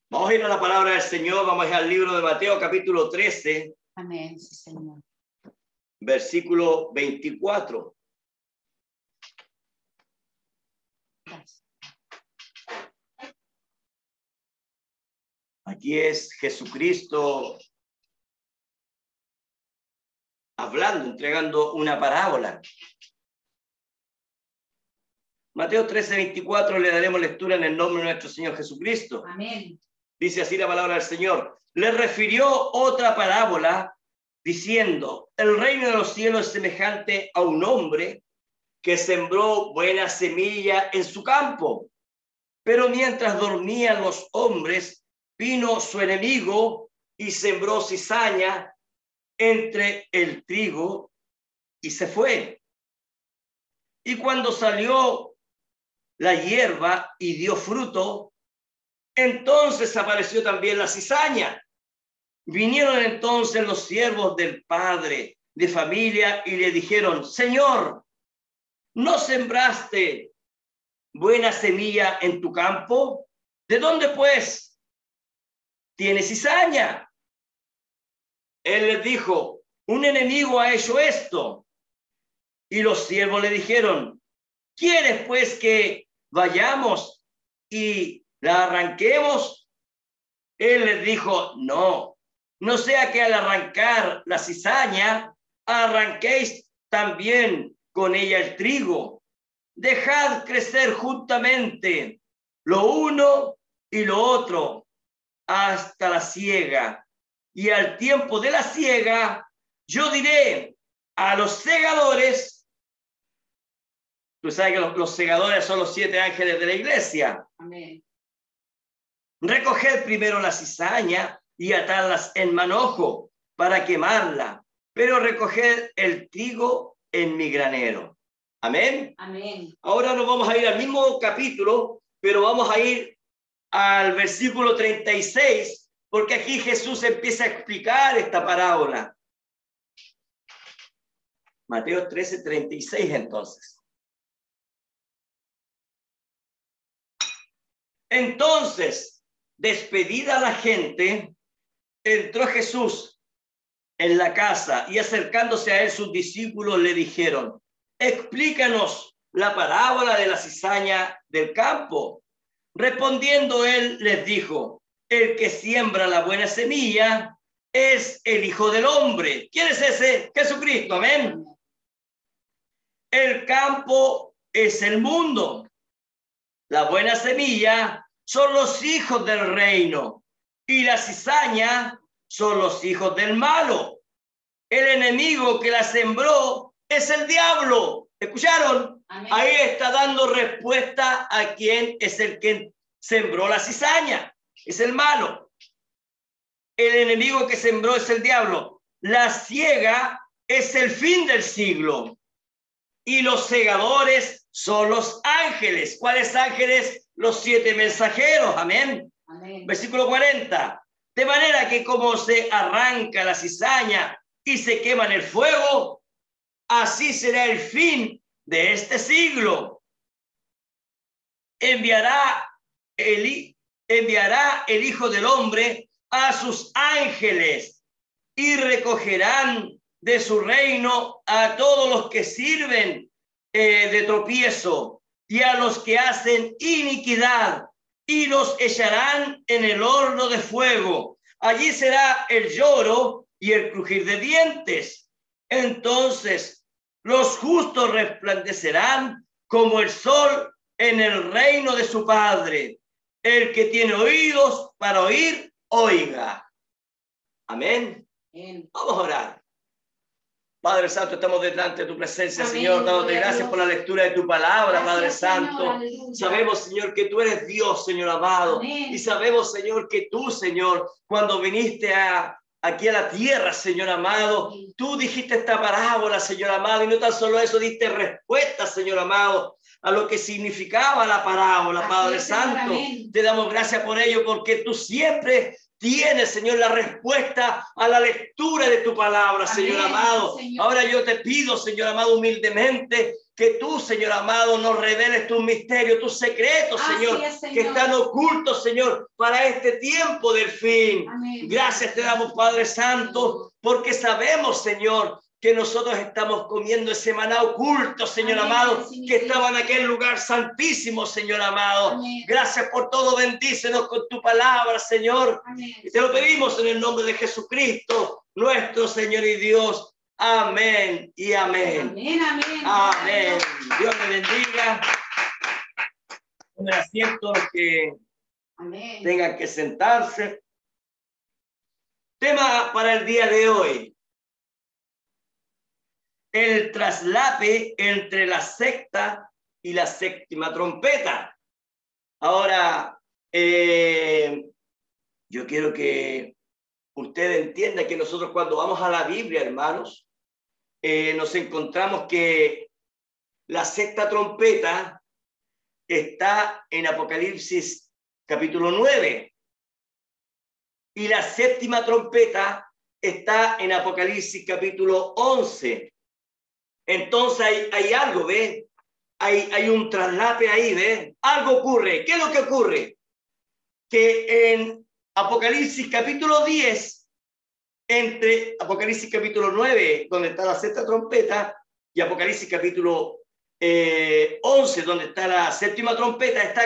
Vamos a ir a la palabra del Señor, vamos a ir al libro de Mateo, capítulo 13. Amén, sí, Señor. Versículo 24. Gracias. Aquí es Jesucristo hablando, entregando una parábola. Mateo 13, 24, le daremos lectura en el nombre de nuestro Señor Jesucristo. Amén. Dice así la palabra del Señor. Le refirió otra parábola diciendo, el reino de los cielos es semejante a un hombre que sembró buena semilla en su campo. Pero mientras dormían los hombres, vino su enemigo y sembró cizaña entre el trigo y se fue. Y cuando salió la hierba y dio fruto, entonces apareció también la cizaña. Vinieron entonces los siervos del padre de familia y le dijeron, Señor, ¿no sembraste buena semilla en tu campo? ¿De dónde pues tiene cizaña? Él les dijo, un enemigo ha hecho esto. Y los siervos le dijeron, ¿quieres pues que vayamos y la arranquemos? Él les dijo, no sea que al arrancar la cizaña, arranquéis también con ella el trigo. Dejad crecer juntamente lo uno y lo otro hasta la siega. Y al tiempo de la siega, yo diré a los segadores, tú sabes que los segadores son los 7 ángeles de la iglesia. Amén. Recoged primero la cizaña y atarlas en manojo para quemarla, pero recoged el trigo en mi granero. Amén. Amén. Ahora nos vamos a ir al mismo capítulo, pero vamos a ir al versículo 36, porque aquí Jesús empieza a explicar esta parábola. Mateo 13, 36 entonces. Entonces, despedida la gente, entró Jesús en la casa y acercándose a él sus discípulos le dijeron, explícanos la parábola de la cizaña del campo. Respondiendo él les dijo, el que siembra la buena semilla es el Hijo del Hombre. ¿Quién es ese? Jesucristo, amén. El campo es el mundo. La buena semilla son los hijos del reino y la cizaña son los hijos del malo. El enemigo que la sembró es el diablo. ¿Escucharon? Amén. Ahí está dando respuesta a quién es el que sembró la cizaña. Es el malo. El enemigo que sembró es el diablo. La siega es el fin del siglo. Y los segadores son los ángeles. ¿Cuáles ángeles? Los 7 mensajeros. Amén. Amén. Versículo 40. De manera que como se arranca la cizaña y se quema en el fuego, así será el fin de este siglo. Enviará el Hijo del Hombre a sus ángeles y recogerán de su reino a todos los que sirven de tropiezo y a los que hacen iniquidad y los echarán en el horno de fuego. Allí será el lloro y el crujir de dientes. Entonces los justos resplandecerán como el sol en el reino de su Padre. El que tiene oídos para oír, oiga. Amén. Amén. Vamos a orar. Padre Santo, estamos delante de tu presencia, Amén. Señor, dándote Gloria a gracias Dios. por la lectura de tu palabra, Gracias, Padre Señor. Santo. Aleluya. Sabemos, Señor, que tú eres Dios, Señor amado. Amén. Y sabemos, Señor, que tú, Señor, cuando viniste aquí a la tierra, Señor amado, tú dijiste esta parábola, Señor amado, y no tan solo eso, diste respuesta, Señor amado, a lo que significaba la parábola, Así Padre es, Señor. Santo. Amén. Te damos gracias por ello, porque tú siempre tienes, Señor, la respuesta a la lectura de tu palabra, Amén, Señor amado. Señor. Ahora yo te pido, Señor amado, humildemente, que tú, Señor amado, nos reveles tus misterios, tus secretos, Señor, Señor, que están ocultos, Señor, para este tiempo del fin. Amén. Gracias te damos, Padre Santo, porque sabemos, Señor, que nosotros estamos comiendo ese maná oculto, Señor Amén, amado, Señor. que estaba en aquel lugar santísimo, Señor amado. Amén. Gracias por todo, bendícenos con tu palabra, Señor. Amén. Y te lo pedimos en el nombre de Jesucristo, nuestro Señor y Dios. Amén y amén. Amén, amén. Amén. Dios le bendiga. Tomen asiento los que Amén. tengan que sentarse. Tema para el día de hoy: el traslape entre la sexta y la séptima trompeta. Ahora, yo quiero que usted entienda que nosotros cuando vamos a la Biblia, hermanos, nos encontramos que la sexta trompeta está en Apocalipsis capítulo 9 y la séptima trompeta está en Apocalipsis capítulo 11. Entonces hay algo, ¿ve? Hay un traslape ahí, ¿ve? Algo ocurre. ¿Qué es lo que ocurre? Que en Apocalipsis capítulo 10, entre Apocalipsis capítulo 9, donde está la sexta trompeta, y Apocalipsis capítulo 11, donde está la séptima trompeta, está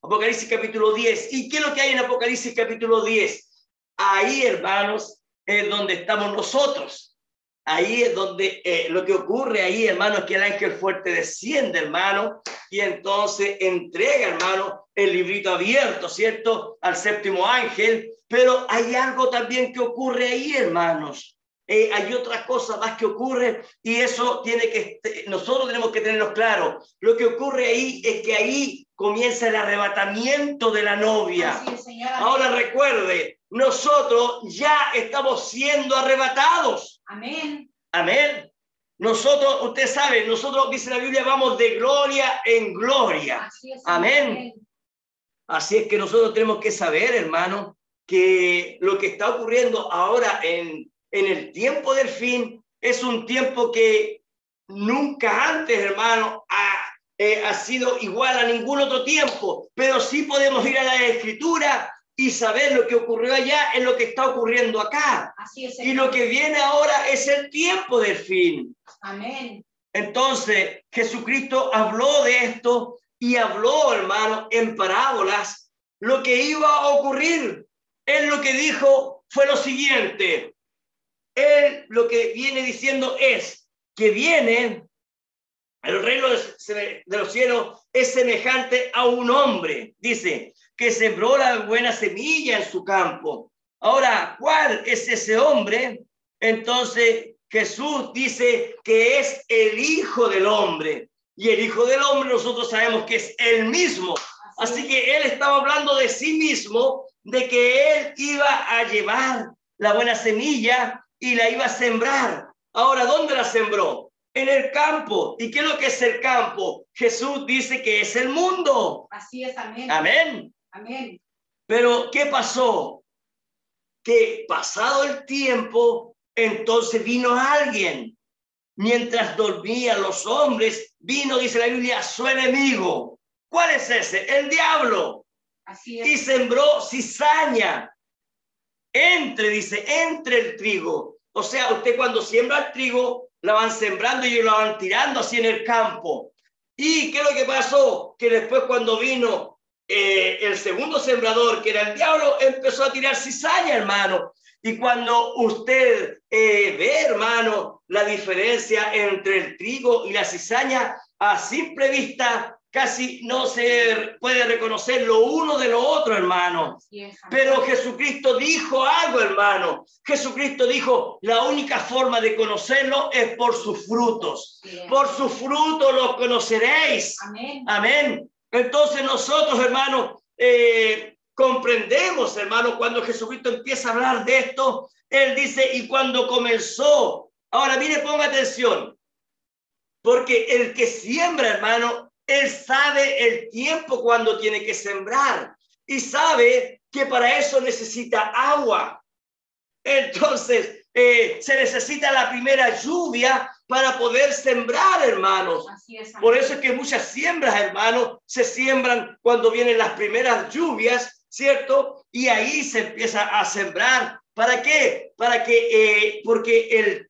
Apocalipsis capítulo 10. ¿Y qué es lo que hay en Apocalipsis capítulo 10? Ahí, hermanos, es donde estamos nosotros. Ahí es donde lo que ocurre ahí, hermano, es que el ángel fuerte desciende, hermano, y entonces entrega, hermano, el librito abierto, ¿cierto?, al séptimo ángel. Pero hay algo también que ocurre ahí, hermanos. Hay otra cosa más que ocurre, y eso tiene que, nosotros tenemos que tenerlo claro. Lo que ocurre ahí es que ahí comienza el arrebatamiento de la novia. Así es, Señor. Ahora recuerde, nosotros ya estamos siendo arrebatados. Amén. Amén. Nosotros, usted sabe, nosotros, dice la Biblia, vamos de gloria en gloria. Así es, Amén. Así es que nosotros tenemos que saber, hermano, que lo que está ocurriendo ahora en el tiempo del fin es un tiempo que nunca antes, hermano, ha sido igual a ningún otro tiempo, pero sí podemos ir a la Escritura y saber lo que ocurrió allá es lo que está ocurriendo acá. Así es, y lo que viene ahora es el tiempo del fin. Amén. Entonces, Jesucristo habló de esto y habló, hermano, en parábolas lo que iba a ocurrir. Él lo que dijo fue lo siguiente. Él lo que viene diciendo es que viene, el reino de los cielos es semejante a un hombre, dice, que sembró la buena semilla en su campo. Ahora, ¿cuál es ese hombre? Entonces, Jesús dice que es el Hijo del Hombre. Y el Hijo del Hombre nosotros sabemos que es él mismo. Así que él estaba hablando de sí mismo, de que él iba a llevar la buena semilla y la iba a sembrar. Ahora, ¿dónde la sembró? En el campo. ¿Y qué es lo que es el campo? Jesús dice que es el mundo. Así es, amén. Amén. Amén. Pero, ¿qué pasó? Que pasado el tiempo, entonces vino alguien. Mientras dormían los hombres, vino, dice la Biblia, su enemigo. ¿Cuál es ese? El diablo. Así es. Y sembró cizaña. Dice, entre el trigo. O sea, usted cuando siembra el trigo, la van sembrando y la van tirando así en el campo. ¿Y qué es lo que pasó? Que después cuando vino el segundo sembrador, que era el diablo, empezó a tirar cizaña, hermano. Y cuando usted ve, hermano, la diferencia entre el trigo y la cizaña, a simple vista, casi no se puede reconocer lo uno de lo otro, hermano. Pero Jesucristo dijo algo, hermano. Jesucristo dijo, la única forma de conocerlo es por sus frutos. Por sus frutos los conoceréis. Amén. Amén. Entonces nosotros, hermano, comprendemos, hermano, cuando Jesucristo empieza a hablar de esto, él dice, y cuando comenzó, ahora mire, ponga atención, porque el que siembra, hermano, él sabe el tiempo cuando tiene que sembrar y sabe que para eso necesita agua. Entonces, se necesita la primera lluvia para poder sembrar, hermanos. Así es. Por eso es que muchas siembras, hermanos, se siembran cuando vienen las primeras lluvias, ¿cierto? Y ahí se empieza a sembrar. ¿Para qué? Porque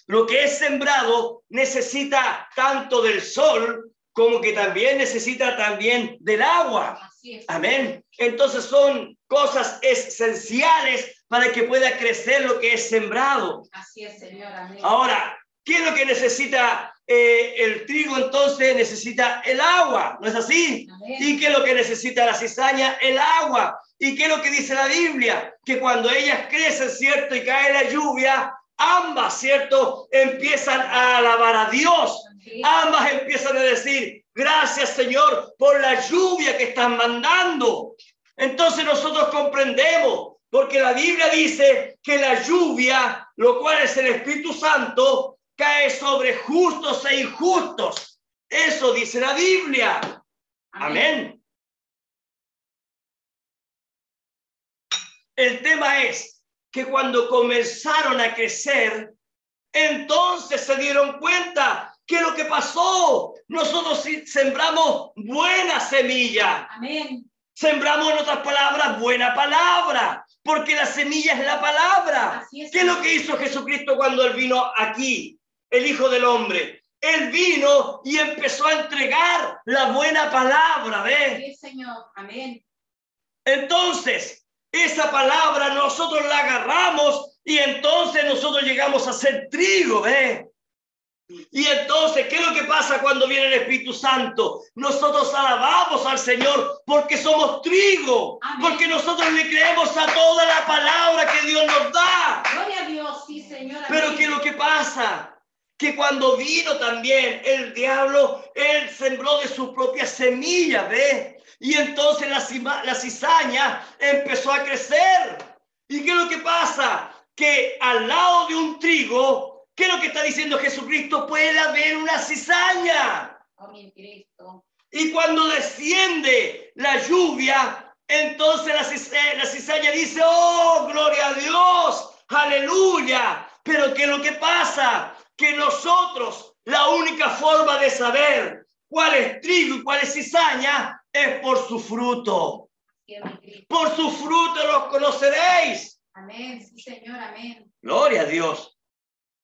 lo que es sembrado necesita tanto del sol como que también necesita también del agua. Así es. Amén. Entonces son cosas esenciales para que pueda crecer lo que es sembrado. Así es, Señor. Amén. Ahora, ¿qué es lo que necesita el trigo? Entonces necesita el agua, ¿no es así? Amén. ¿Y qué es lo que necesita la cizaña? El agua. ¿Y qué es lo que dice la Biblia? Que cuando ellas crecen, ¿cierto? Y cae la lluvia, ambas, ¿cierto? Empiezan a alabar a Dios. Ambas empiezan a decir, gracias, Señor, por la lluvia que están mandando. Entonces nosotros comprendemos, porque la Biblia dice que la lluvia, lo cual es el Espíritu Santo, cae sobre justos e injustos. Eso dice la Biblia. Amén. El tema es que cuando comenzaron a crecer, entonces se dieron cuenta que lo que pasó, nosotros sembramos buena semilla. Amén. Sembramos, en otras palabras, buena palabra, porque la semilla es la palabra. Así es. ¿Qué es lo que hizo Jesucristo cuando Él vino aquí, el Hijo del Hombre? Él vino y empezó a entregar la buena palabra, ¿ves? Sí, Señor. Amén. Entonces, esa palabra nosotros la agarramos y entonces nosotros llegamos a ser trigo, ¿ves? Y entonces, ¿qué es lo que pasa cuando viene el Espíritu Santo? Nosotros alabamos al Señor porque somos trigo. Amén. Porque nosotros le creemos a toda la palabra que Dios nos da. Gloria a Dios, sí, Señor. Amén. Pero ¿qué es lo que pasa? Que cuando vino también el diablo, él sembró de su propia semilla, ¿ves? Y entonces la cizaña empezó a crecer. ¿Y qué es lo que pasa? Que al lado de un trigo, ¿qué es lo que está diciendo Jesucristo? Puede haber una cizaña. Oh, mi Cristo. Y cuando desciende la lluvia, entonces la cizaña dice, oh, gloria a Dios, aleluya. Pero ¿qué es lo que pasa? Que nosotros, la única forma de saber cuál es trigo y cuál es cizaña es por su fruto. Sí, mi Cristo. Por su fruto los conoceréis. Amén. Sí, Señor. Amén. Gloria a Dios.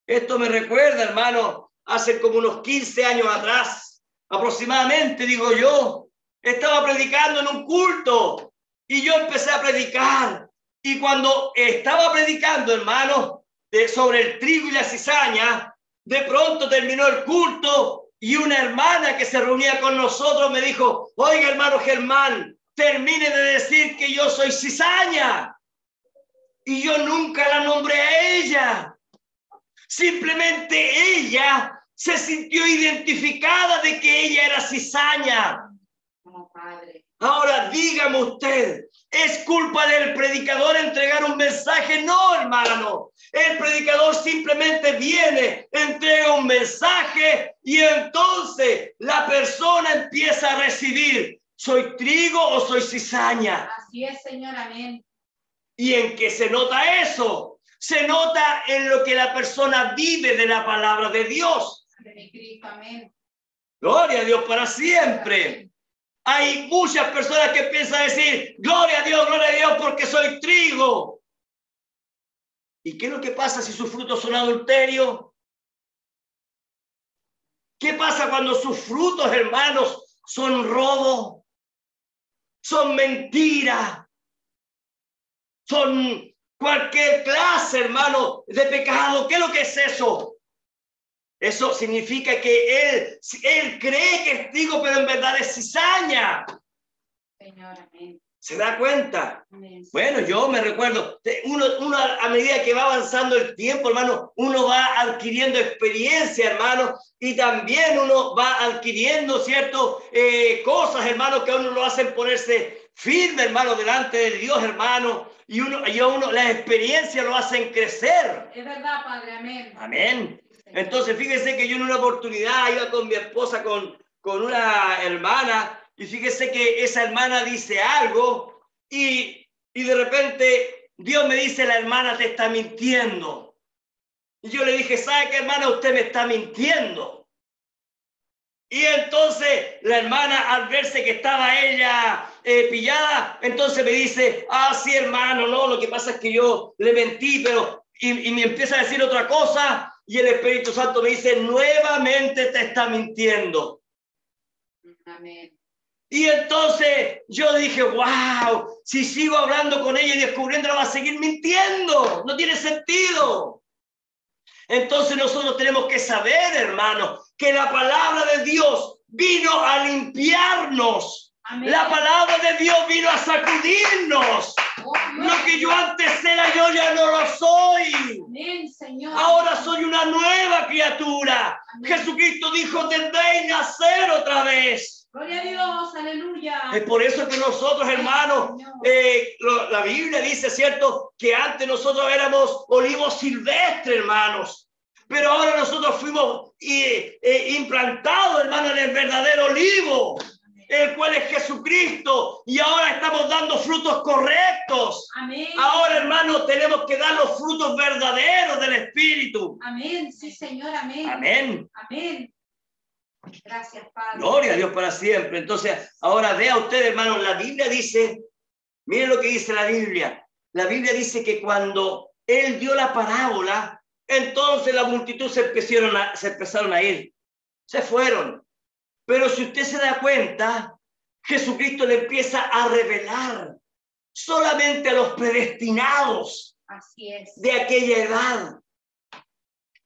Esto me recuerda, hermano, hace como unos 15 años atrás, aproximadamente, digo yo, estaba predicando en un culto y yo empecé a predicar. Y cuando estaba predicando, hermano, sobre el trigo y la cizaña, de pronto terminó el culto y una hermana que se reunía con nosotros me dijo, oiga, hermano Germán, termine de decir que yo soy cizaña. Y yo nunca la nombré a ella. Simplemente ella se sintió identificada de que ella era cizaña. Como Padre. Ahora dígame usted, ¿es culpa del predicador entregar un mensaje? No, hermano. El predicador simplemente viene, entrega un mensaje y entonces la persona empieza a recibir, ¿soy trigo o soy cizaña? Así es, Señor. Amén. ¿Y en qué se nota eso? Se nota en lo que la persona vive de la palabra de Dios. De mi Cristo. Amén. Gloria a Dios para siempre. Hay muchas personas que piensan decir, gloria a Dios, porque soy trigo. ¿Y qué es lo que pasa si sus frutos son adulterio? ¿Qué pasa cuando sus frutos, hermanos, son robo? Son mentira. Son cualquier clase, hermano, de pecado. ¿Qué es lo que es eso? Eso significa que él cree que es trigo, pero en verdad es cizaña. Señor. Amén. ¿Se da cuenta? Amén. Bueno, yo me recuerdo, uno a medida que va avanzando el tiempo, hermano, uno va adquiriendo experiencia, hermano, y también uno va adquiriendo, ¿cierto? Cosas, hermano, que a uno lo hacen ponerse firme, hermano, delante de Dios, hermano, y a uno las experiencias lo hacen crecer. Es verdad, Padre. Amén. Amén. Entonces, fíjense que yo en una oportunidad iba con mi esposa, con una hermana, y fíjese que esa hermana dice algo y de repente Dios me dice, la hermana te está mintiendo. Y yo le dije, ¿sabe qué, hermana? Usted me está mintiendo. Y entonces la hermana, al verse que estaba ella pillada, entonces me dice, sí, hermano, no, lo que pasa es que yo le mentí, pero... Y me empieza a decir otra cosa, y el Espíritu Santo me dice, nuevamente te está mintiendo. Amén. Y entonces yo dije, wow, si sigo hablando con ella y descubriéndola, va a seguir mintiendo. No tiene sentido. Entonces nosotros tenemos que saber, hermano, que la palabra de Dios vino a limpiarnos. Amén. La palabra de Dios vino a sacudirnos. Lo que yo antes era, yo ya no lo soy. Amén, Señor. Ahora soy una nueva criatura. Amén. Jesucristo dijo, tendréis nacer otra vez. Gloria a Dios, aleluya. Es por eso que nosotros, hermanos, la Biblia dice, ¿cierto?, que antes nosotros éramos olivos silvestres, hermanos. Pero ahora nosotros fuimos implantados, hermanos, en el verdadero olivo, el cual es Jesucristo. Y ahora estamos dando frutos correctos. Amén. Ahora, hermanos, tenemos que dar los frutos verdaderos del Espíritu. Amén, sí, Señor, amén. Amén. Amén. Gracias, Padre. Gloria a Dios para siempre. Entonces, ahora vea usted, hermano, la Biblia dice, miren lo que dice la Biblia. La Biblia dice que cuando Él dio la parábola, entonces la multitud se empezaron a ir. Se fueron. Pero si usted se da cuenta, Jesucristo le empieza a revelar solamente a los predestinados. Así es. De aquella edad.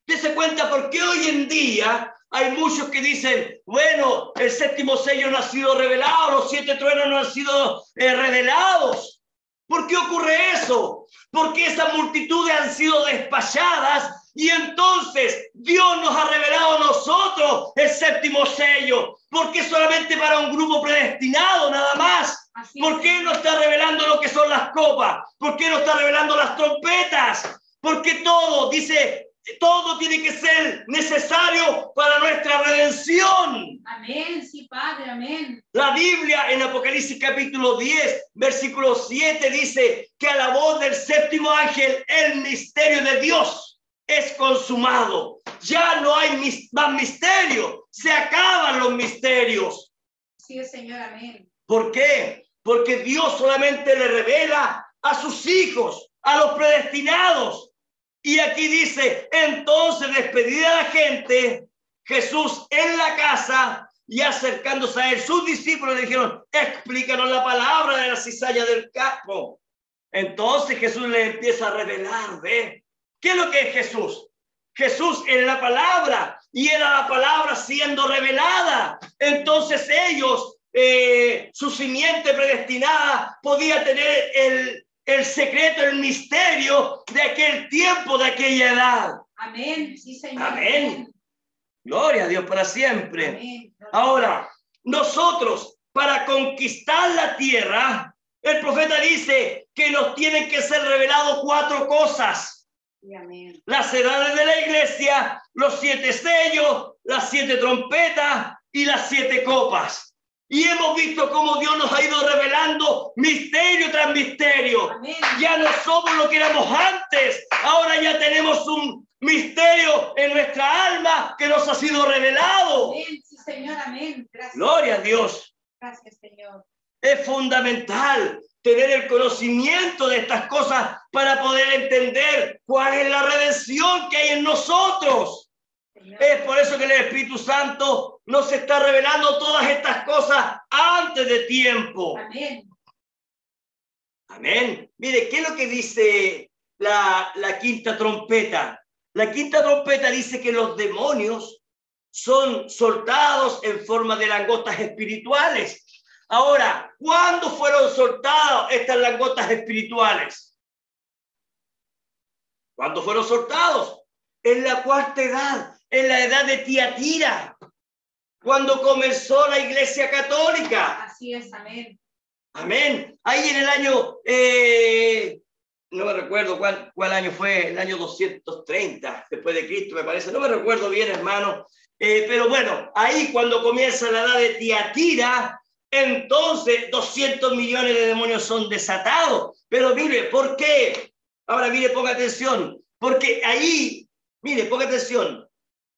Dese cuenta por qué hoy en día hay muchos que dicen, bueno, el séptimo sello no ha sido revelado, los 7 truenos no han sido revelados. ¿Por qué ocurre eso? Porque esas multitudes han sido despachadas y entonces Dios nos ha revelado a nosotros el séptimo sello. ¿Por qué solamente para un grupo predestinado nada más? ¿Por qué no está revelando lo que son las copas? ¿Por qué no está revelando las trompetas? Porque todo, dice, todo tiene que ser necesario para nuestra redención. Amén, sí, Padre, amén. La Biblia en Apocalipsis capítulo 10, versículo 7 dice que a la voz del séptimo ángel el misterio de Dios es consumado. Ya no hay más misterio, se acaban los misterios. Sí, Señor, amén. ¿Por qué? Porque Dios solamente le revela a sus hijos, a los predestinados. Y aquí dice, entonces despedida la gente, Jesús en la casa y acercándose a él, sus discípulos le dijeron, explícanos la palabra de la cizalla del campo. Entonces Jesús le empieza a revelar, ¿ve? ¿Qué es lo que es Jesús? Jesús es la palabra y era la palabra siendo revelada. Entonces ellos, su simiente predestinada, podía tener el secreto, el misterio de aquel tiempo, de aquella edad. Amén, sí, Señor. Amén. Gloria a Dios para siempre. Amén. Ahora, nosotros, para conquistar la tierra, el profeta dice que nos tienen que ser revelados 4 cosas. Sí, amén. Las edades de la iglesia, los 7 sellos, las 7 trompetas y las 7 copas. Y hemos visto cómo Dios nos ha ido revelando misterio tras misterio. Amén. Ya no somos lo que éramos antes. Ahora ya tenemos un misterio en nuestra alma que nos ha sido revelado. Amén, sí, Señor, amén. Gracias. Gloria a Dios. Gracias, Señor. Es fundamental tener el conocimiento de estas cosas para poder entender cuál es la redención que hay en nosotros. Señor. Es por eso que el Espíritu Santo nos está revelando todas estas cosas antes de tiempo. Amén. Amén. Mire, ¿qué es lo que dice la quinta trompeta? La quinta trompeta dice que los demonios son soltados en forma de langostas espirituales. Ahora, ¿cuándo fueron soltadas estas langostas espirituales? ¿Cuándo fueron soltados? En la cuarta edad, en la edad de Tiatira, cuando comenzó la Iglesia Católica. Así es, amén. Amén. Ahí en el año, no me recuerdo cuál año fue, el año 230 después de Cristo, me parece. No me recuerdo bien, hermano. Pero bueno, ahí cuando comienza la edad de Tiatira, entonces 200 millones de demonios son desatados. Pero mire, ¿por qué? Ahora mire, ponga atención. Porque ahí, mire, ponga atención.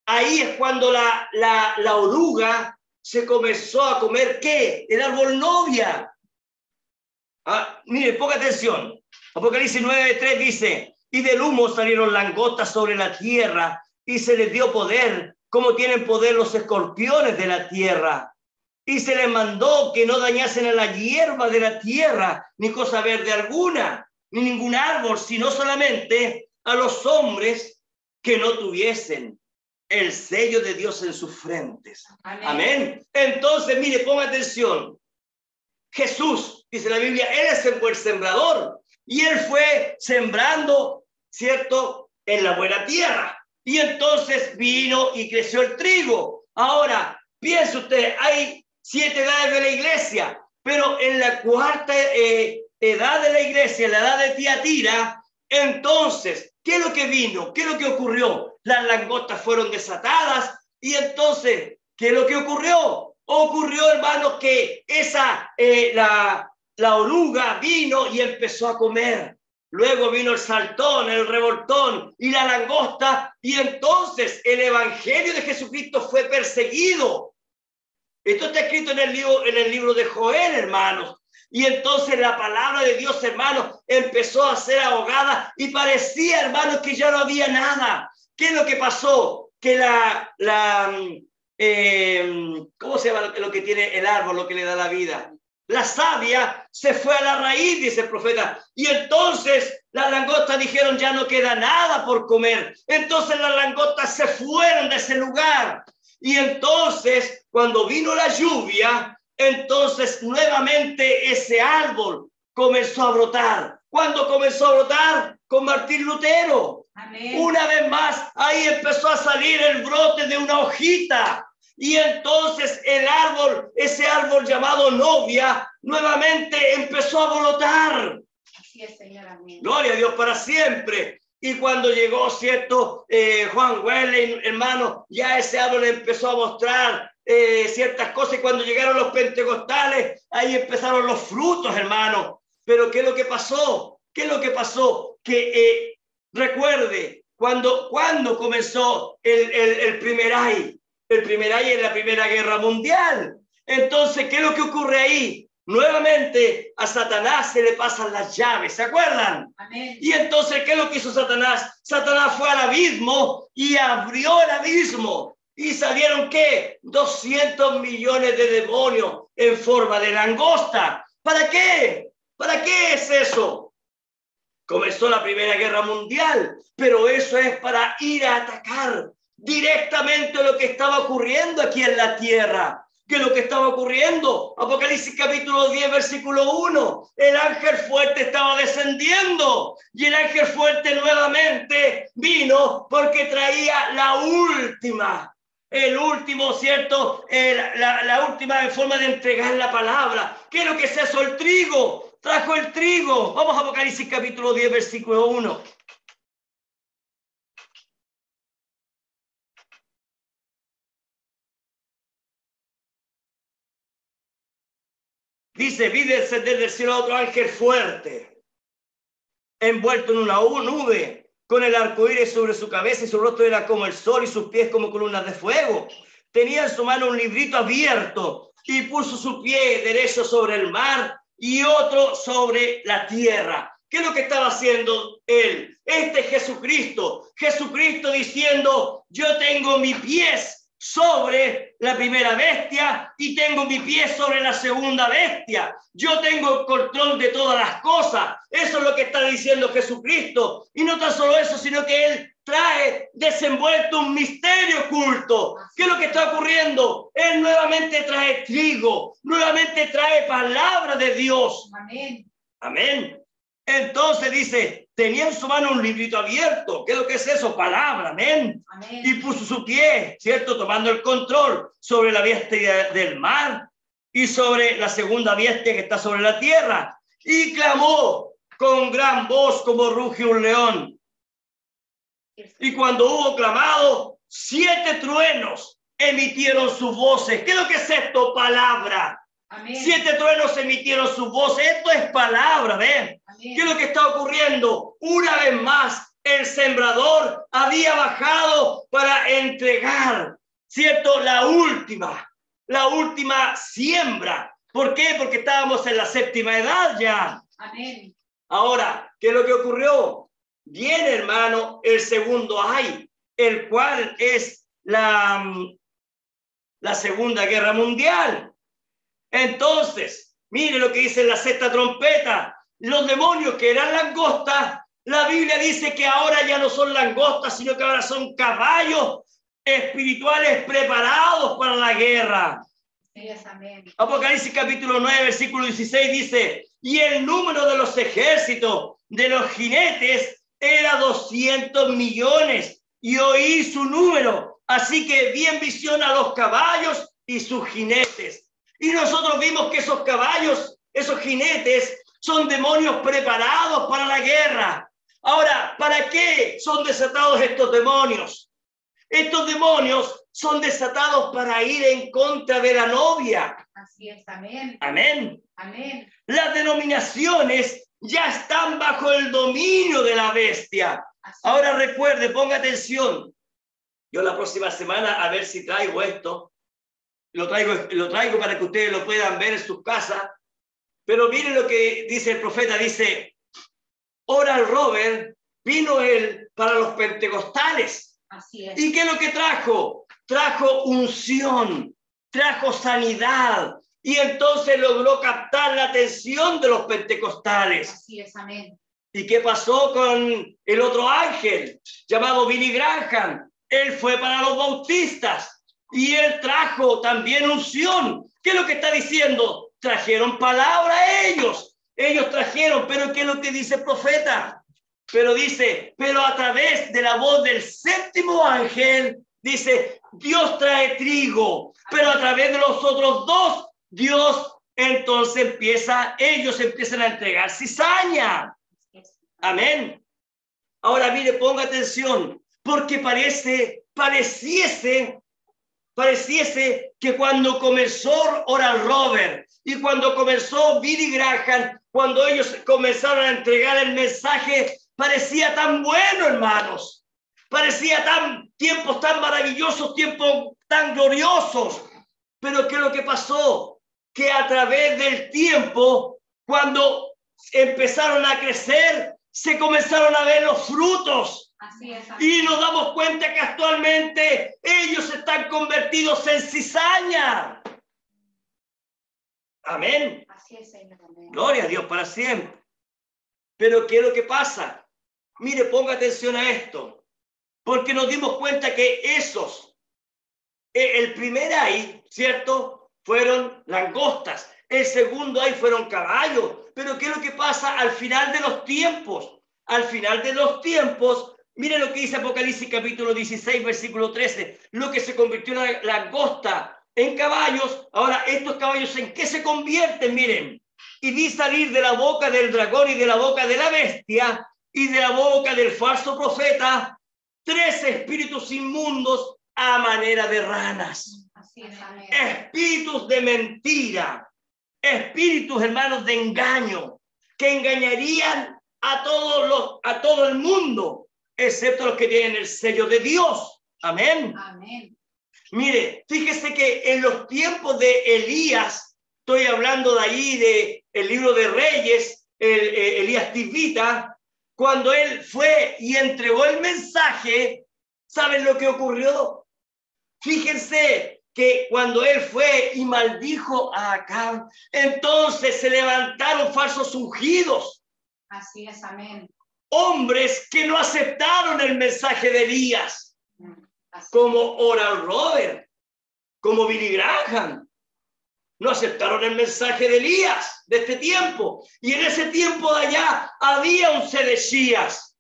Ahí es cuando la oruga se comenzó a comer, ¿qué? El árbol novia. Mire, ponga atención. Apocalipsis 9:3 dice, y del humo salieron langostas sobre la tierra y se les dio poder, como tienen poder los escorpiones de la tierra. Y se les mandó que no dañasen a la hierba de la tierra, ni cosa verde alguna, ni ningún árbol, sino solamente a los hombres que no tuviesen el sello de Dios en sus frentes. Amén. Amén. Entonces, mire, ponga atención. Jesús, dice la Biblia, Él es el buen sembrador. Y Él fue sembrando, ¿cierto?, en la buena tierra. Y entonces vino y creció el trigo. Ahora, piense usted, hay 7 edades de la iglesia, pero en la cuarta edad de la iglesia, la edad de Tiatira, entonces, ¿qué es lo que vino? ¿Qué es lo que ocurrió? Las langostas fueron desatadas y entonces, ¿qué es lo que ocurrió? Ocurrió, hermanos, que la oruga vino y empezó a comer. Luego vino el saltón, el revoltón y la langosta, y entonces el evangelio de Jesucristo fue perseguido. Esto está escrito en el libro de Joel, hermanos. Y entonces la palabra de Dios, hermanos, empezó a ser ahogada y parecía, hermanos, que ya no había nada. ¿Qué es lo que pasó? Que ¿cómo se llama lo que tiene el árbol, lo que le da la vida? La savia se fue a la raíz, dice el profeta. Y entonces las langostas dijeron, ya no queda nada por comer. Entonces las langostas se fueron de ese lugar. Y entonces, cuando vino la lluvia, entonces nuevamente ese árbol comenzó a brotar. ¿Cuándo comenzó a brotar? Con Martín Lutero. Amén. Una vez más, ahí empezó a salir el brote de una hojita. Y entonces el árbol, ese árbol llamado novia, nuevamente empezó a brotar. Así es, Señor. Amén. Gloria a Dios para siempre. Y cuando llegó, ¿cierto? Juan Wesley, hermano, ya ese árbol empezó a mostrar ciertas cosas. Y cuando llegaron los pentecostales, ahí empezaron los frutos, hermano. Pero ¿qué es lo que pasó? ¿Qué es lo que pasó? Que recuerde, cuando comenzó el primer ay. El primer ay en la Primera Guerra Mundial. Entonces, ¿qué es lo que ocurre ahí? Nuevamente a Satanás se le pasan las llaves, ¿se acuerdan? Amén. Y entonces, ¿qué es lo que hizo Satanás? Satanás fue al abismo y abrió el abismo. ¿Y salieron qué? 200 millones de demonios en forma de langosta. ¿Para qué? ¿Para qué es eso? Comenzó la Primera Guerra Mundial, pero eso es para ir a atacar directamente lo que estaba ocurriendo aquí en la tierra. ¿Qué es lo que estaba ocurriendo? Apocalipsis capítulo 10, versículo 1. El ángel fuerte estaba descendiendo y el ángel fuerte nuevamente vino porque traía la última, el último, ¿cierto? La última en forma de entregar la palabra. ¿Qué es lo que es eso? El trigo. Trajo el trigo. Vamos a Apocalipsis capítulo 10, versículo 1. Dice, vi descender del cielo a otro ángel fuerte, envuelto en una nube, con el arco iris sobre su cabeza y su rostro era como el sol y sus pies como columnas de fuego. Tenía en su mano un librito abierto y puso su pie derecho sobre el mar y otro sobre la tierra. ¿Qué es lo que estaba haciendo él? Este es Jesucristo. Jesucristo diciendo, yo tengo mis pies sobre la primera bestia y tengo mi pie sobre la segunda bestia. Yo tengo el control de todas las cosas. Eso es lo que está diciendo Jesucristo. Y no tan solo eso, sino que Él trae desenvuelto un misterio oculto. ¿Qué es lo que está ocurriendo? Él nuevamente trae trigo, nuevamente trae palabra de Dios. Amén. Amén. Entonces dice, tenía en su mano un librito abierto. ¿Qué es lo que es eso? Palabra, amén. Amén. Y puso su pie, ¿cierto? Tomando el control sobre la bestia del mar y sobre la segunda bestia que está sobre la tierra. Y clamó con gran voz como ruge un león. Y cuando hubo clamado, 7 truenos emitieron sus voces. ¿Qué es lo que es esto? Palabra. Amén. 7 truenos emitieron su voz. Esto es palabra, ¿ven? Amén. ¿Qué es lo que está ocurriendo? Una vez más, el sembrador había bajado para entregar, ¿cierto? La última siembra. ¿Por qué? Porque estábamos en la 7ª edad ya. Amén. Ahora, ¿qué es lo que ocurrió? Viene, hermano, el segundo ay, el cual es la Segunda Guerra Mundial. Entonces, mire lo que dice en la 6ª trompeta. Los demonios que eran langostas, la Biblia dice que ahora ya no son langostas, sino que ahora son caballos espirituales preparados para la guerra. Amén. Apocalipsis capítulo 9, versículo 16 dice, y el número de los ejércitos, de los jinetes, era 200 millones, y oí su número. Así que vi en visión a los caballos y sus jinetes. Y nosotros vimos que esos caballos, esos jinetes, son demonios preparados para la guerra. Ahora, ¿para qué son desatados estos demonios? Estos demonios son desatados para ir en contra de la novia. Así es, amén. Amén. Amén. Las denominaciones ya están bajo el dominio de la bestia. Así Ahora es. recuerde, ponga atención. Yo la próxima semana a ver si traigo esto. Lo traigo para que ustedes lo puedan ver en sus casas. Pero miren lo que dice el profeta. Dice, Oral Robert vino él para los pentecostales. Así es. ¿Y qué es lo que trajo? Trajo unción, trajo sanidad. Y entonces logró captar la atención de los pentecostales. Así es, amén. ¿Y qué pasó con el otro ángel llamado Billy Graham? Él fue para los bautistas y él trajo también unción. ¿Qué es lo que está diciendo? Trajeron palabra a ellos. Ellos trajeron, pero ¿qué es lo que dice el profeta? Pero dice, pero a través de la voz del 7º ángel, dice, Dios trae trigo, pero a través de los otros 2, Dios entonces ellos empiezan a entregar cizaña. Amén. Ahora mire, ponga atención, porque pareciese que cuando comenzó Oral Robert y cuando comenzó Billy Graham, cuando ellos comenzaron a entregar el mensaje, parecía tan bueno, hermanos. Parecía tiempos tan maravillosos, tiempos tan gloriosos. Pero ¿qué es lo que pasó? Que a través del tiempo, cuando empezaron a crecer, se comenzaron a ver los frutos. Así es, amén. Y nos damos cuenta que actualmente ellos están convertidos en cizaña. Amén. Así es, Señor, amén. Gloria a Dios para siempre. Pero ¿qué es lo que pasa? Mire, ponga atención a esto. Porque nos dimos cuenta que el primer ay, ¿cierto? Fueron langostas. El segundo ay fueron caballos. Pero ¿qué es lo que pasa al final de los tiempos? Al final de los tiempos, mire lo que dice Apocalipsis capítulo 16, versículo 13. Lo que se convirtió en langosta en caballos. Ahora, estos caballos, ¿en qué se convierten? Miren. Y vi salir de la boca del dragón y de la boca de la bestia y de la boca del falso profeta 3 espíritus inmundos a manera de ranas. Así es, amén. Espíritus de mentira. Espíritus, hermanos, de engaño, que engañarían a todo el mundo, excepto los que tienen el sello de Dios. Amén. Amén. Mire, fíjese que en los tiempos de Elías, estoy hablando de ahí de el libro de Reyes, Elías Tisbita, cuando él fue y entregó el mensaje, ¿saben lo que ocurrió? Fíjense que cuando él fue y maldijo a Acab, entonces se levantaron falsos ungidos, Así es, amén. hombres que no aceptaron el mensaje de Elías, Así como Oral Robert, como Billy Graham. No aceptaron el mensaje de Elías de este tiempo. Y en ese tiempo de allá había un Sedecías.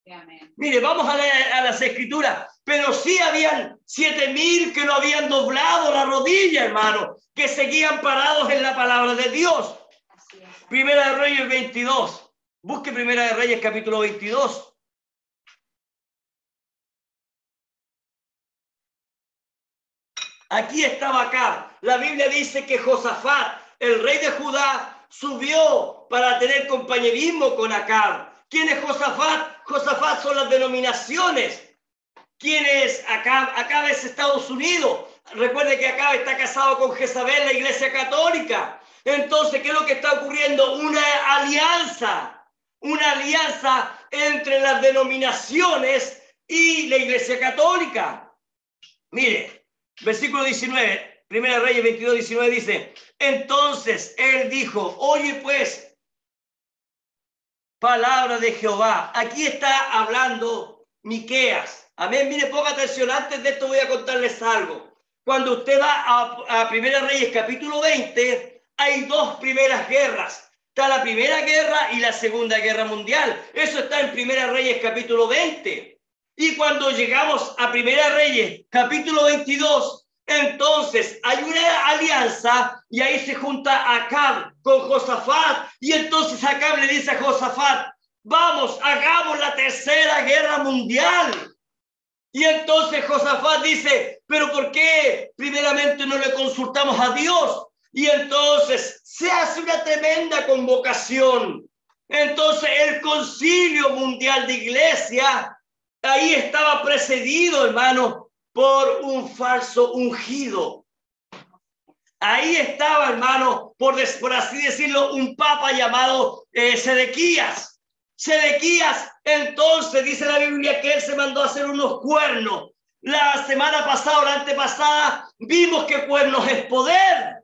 amén. Mire, vamos a las escrituras. Pero sí habían 7,000 que no habían doblado la rodilla, hermano, que seguían parados en la palabra de Dios. Así es, amén. Primera de Reyes 22. Busque Primera de Reyes capítulo 22. Aquí estaba acá. La Biblia dice que Josafat, el rey de Judá, subió para tener compañerismo con Acab. ¿Quién es Josafat? Josafat son las denominaciones. ¿Quién es Acab? Acab es Estados Unidos. Recuerde que Acab está casado con Jezabel, la iglesia católica. Entonces, ¿qué es lo que está ocurriendo? Una alianza entre las denominaciones y la iglesia católica. Mire, versículo 19, Primera Reyes 22, 19 dice, entonces él dijo, oye pues, palabra de Jehová. Aquí está hablando Miqueas. Amén. Mire, ponga atención. Antes de esto voy a contarles algo. Cuando usted va a Primera Reyes capítulo 20, hay dos primeras guerras. Está la Primera Guerra y la Segunda Guerra Mundial. Eso está en Primera Reyes capítulo 20. Y cuando llegamos a Primera Reyes capítulo 22, entonces hay una alianza y ahí se junta Acab con Josafat. Y entonces Acab le dice a Josafat, vamos, hagamos la Tercera Guerra Mundial. Y entonces Josafat dice, pero ¿por qué primeramente no le consultamos a Dios? Y entonces se hace una tremenda convocación. Entonces el Concilio Mundial de Iglesia, ahí estaba precedido, hermano, por un falso ungido. Ahí estaba, hermano, por así decirlo, un papa llamado Sedequías. Sedequías, entonces, dice la Biblia que él se mandó a hacer unos cuernos. La semana pasada o la antepasada vimos que cuernos es poder.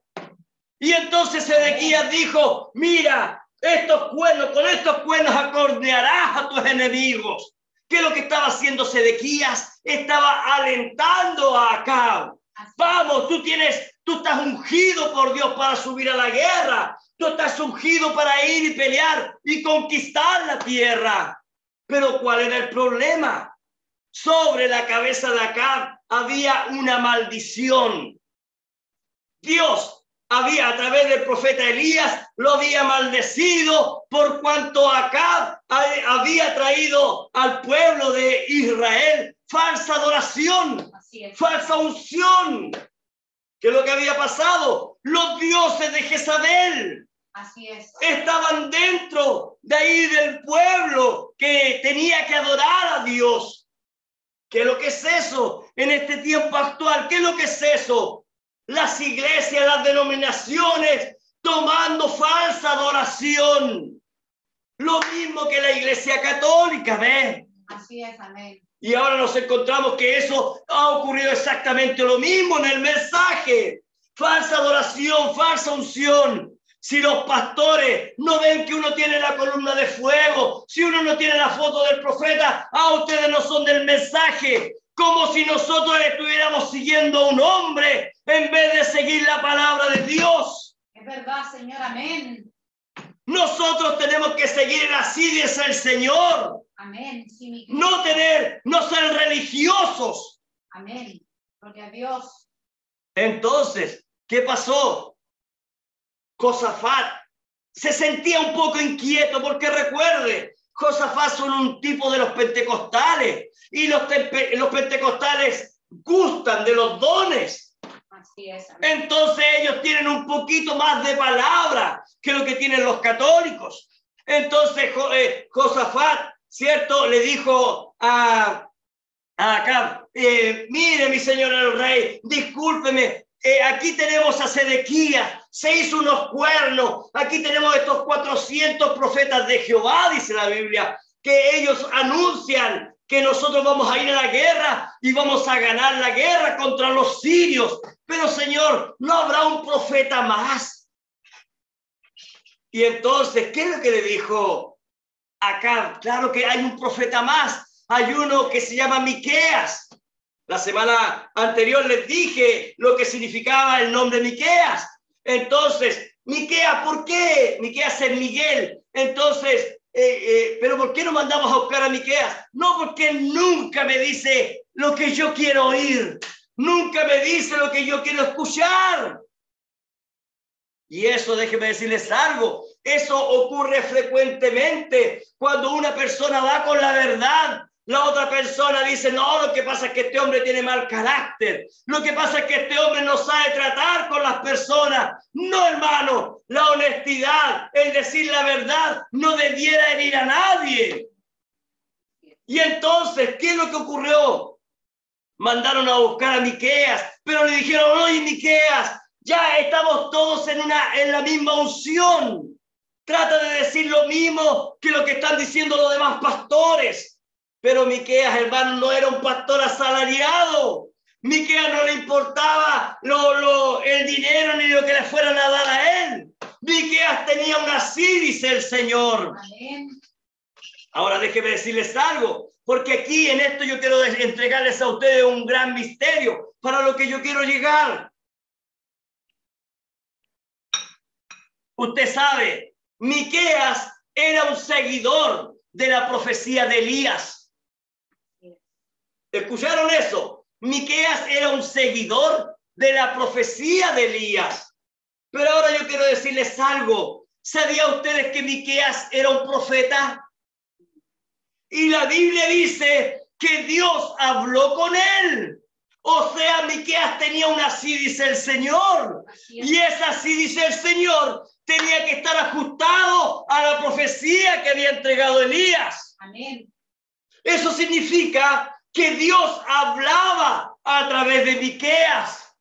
Y entonces Sedequías dijo, mira, con estos cuernos acornearás a tus enemigos. ¿Qué es lo que estaba haciendo Sedequías? Estaba alentando a Acab. Vamos, tú estás ungido por Dios para subir a la guerra. Tú estás ungido para ir y pelear y conquistar la tierra. Pero ¿cuál era el problema? Sobre la cabeza de Acab había una maldición. Dios había, a través del profeta Elías, lo había maldecido por cuanto Acab había traído al pueblo de Israel falsa adoración, falsa unción. ¿Qué es lo que había pasado? Los dioses de Jezabel estaban dentro de ahí del pueblo que tenía que adorar a Dios. ¿Qué es lo que es eso en este tiempo actual? ¿Qué es lo que es eso? Las iglesias, las denominaciones tomando falsa adoración. Lo mismo que la iglesia católica, ¿ves? Así es, amén. Y ahora nos encontramos que eso ha ocurrido exactamente lo mismo en el mensaje. Falsa adoración, falsa unción. Si los pastores no ven que uno tiene la columna de fuego, si uno no tiene la foto del profeta, ustedes no son del mensaje. Como si nosotros estuviéramos siguiendo a un hombre en vez de seguir la palabra de Dios. Es verdad, Señor, amén. Nosotros tenemos que seguir así, dice el Señor. Amén. Sí, mi no ser religiosos. Amén. Porque a Dios. Entonces, ¿qué pasó? Josafat se sentía un poco inquieto porque recuerde, Josafat son un tipo de los pentecostales y los pentecostales gustan de los dones. Así es, amén. Entonces ellos tienen un poquito más de palabra que lo que tienen los católicos. Entonces Josafat, ¿cierto? Le dijo a Acab, mire mi señor el rey, discúlpeme, aquí tenemos a Sedequías, se hizo unos cuernos, aquí tenemos estos 400 profetas de Jehová, dice la Biblia, que ellos anuncian que nosotros vamos a ir a la guerra y vamos a ganar la guerra contra los sirios. Pero Señor, ¿no habrá un profeta más? Y entonces, ¿qué es lo que le dijo Acab? Claro que hay un profeta más, hay uno que se llama Miqueas. La semana anterior les dije lo que significaba el nombre Miqueas. Entonces, Miqueas, ¿por qué? Miqueas es Miguel. Entonces, pero ¿por qué no mandamos a buscar a Miqueas? No, porque nunca me dice lo que yo quiero oír. Nunca me dice lo que yo quiero escuchar. Y eso, déjeme decirles algo, eso ocurre frecuentemente cuando una persona va con la verdad La otra persona dice, no, lo que pasa es que este hombre tiene mal carácter. Lo que pasa es que este hombre no sabe tratar con las personas. No, hermano, la honestidad, el decir la verdad, no debiera herir a nadie. Y entonces, ¿qué es lo que ocurrió? Mandaron a buscar a Miqueas, pero le dijeron, oye, Miqueas, ya estamos todos en la misma unción. Trata de decir lo mismo que lo que están diciendo los demás pastores. Pero Miqueas, hermano, no era un pastor asalariado. Miqueas no le importaba el dinero ni lo que le fueran a dar a él. Miqueas tenía una sí, dice el Señor. Amén. Ahora déjeme decirles algo, porque aquí en esto yo quiero entregarles a ustedes un gran misterio para lo que yo quiero llegar. Usted sabe, Miqueas era un seguidor de la profecía de Elías. ¿Escucharon eso? Miqueas era un seguidor de la profecía de Elías. Pero ahora yo quiero decirles algo. ¿Sabían ustedes que Miqueas era un profeta? Y la Biblia dice que Dios habló con él. O sea, Miqueas tenía una sí, dice el Señor. Y esa sí, dice el Señor, tenía que estar ajustado a la profecía que había entregado Elías. Amén. Eso significa que Dios hablaba a través de Miqueas.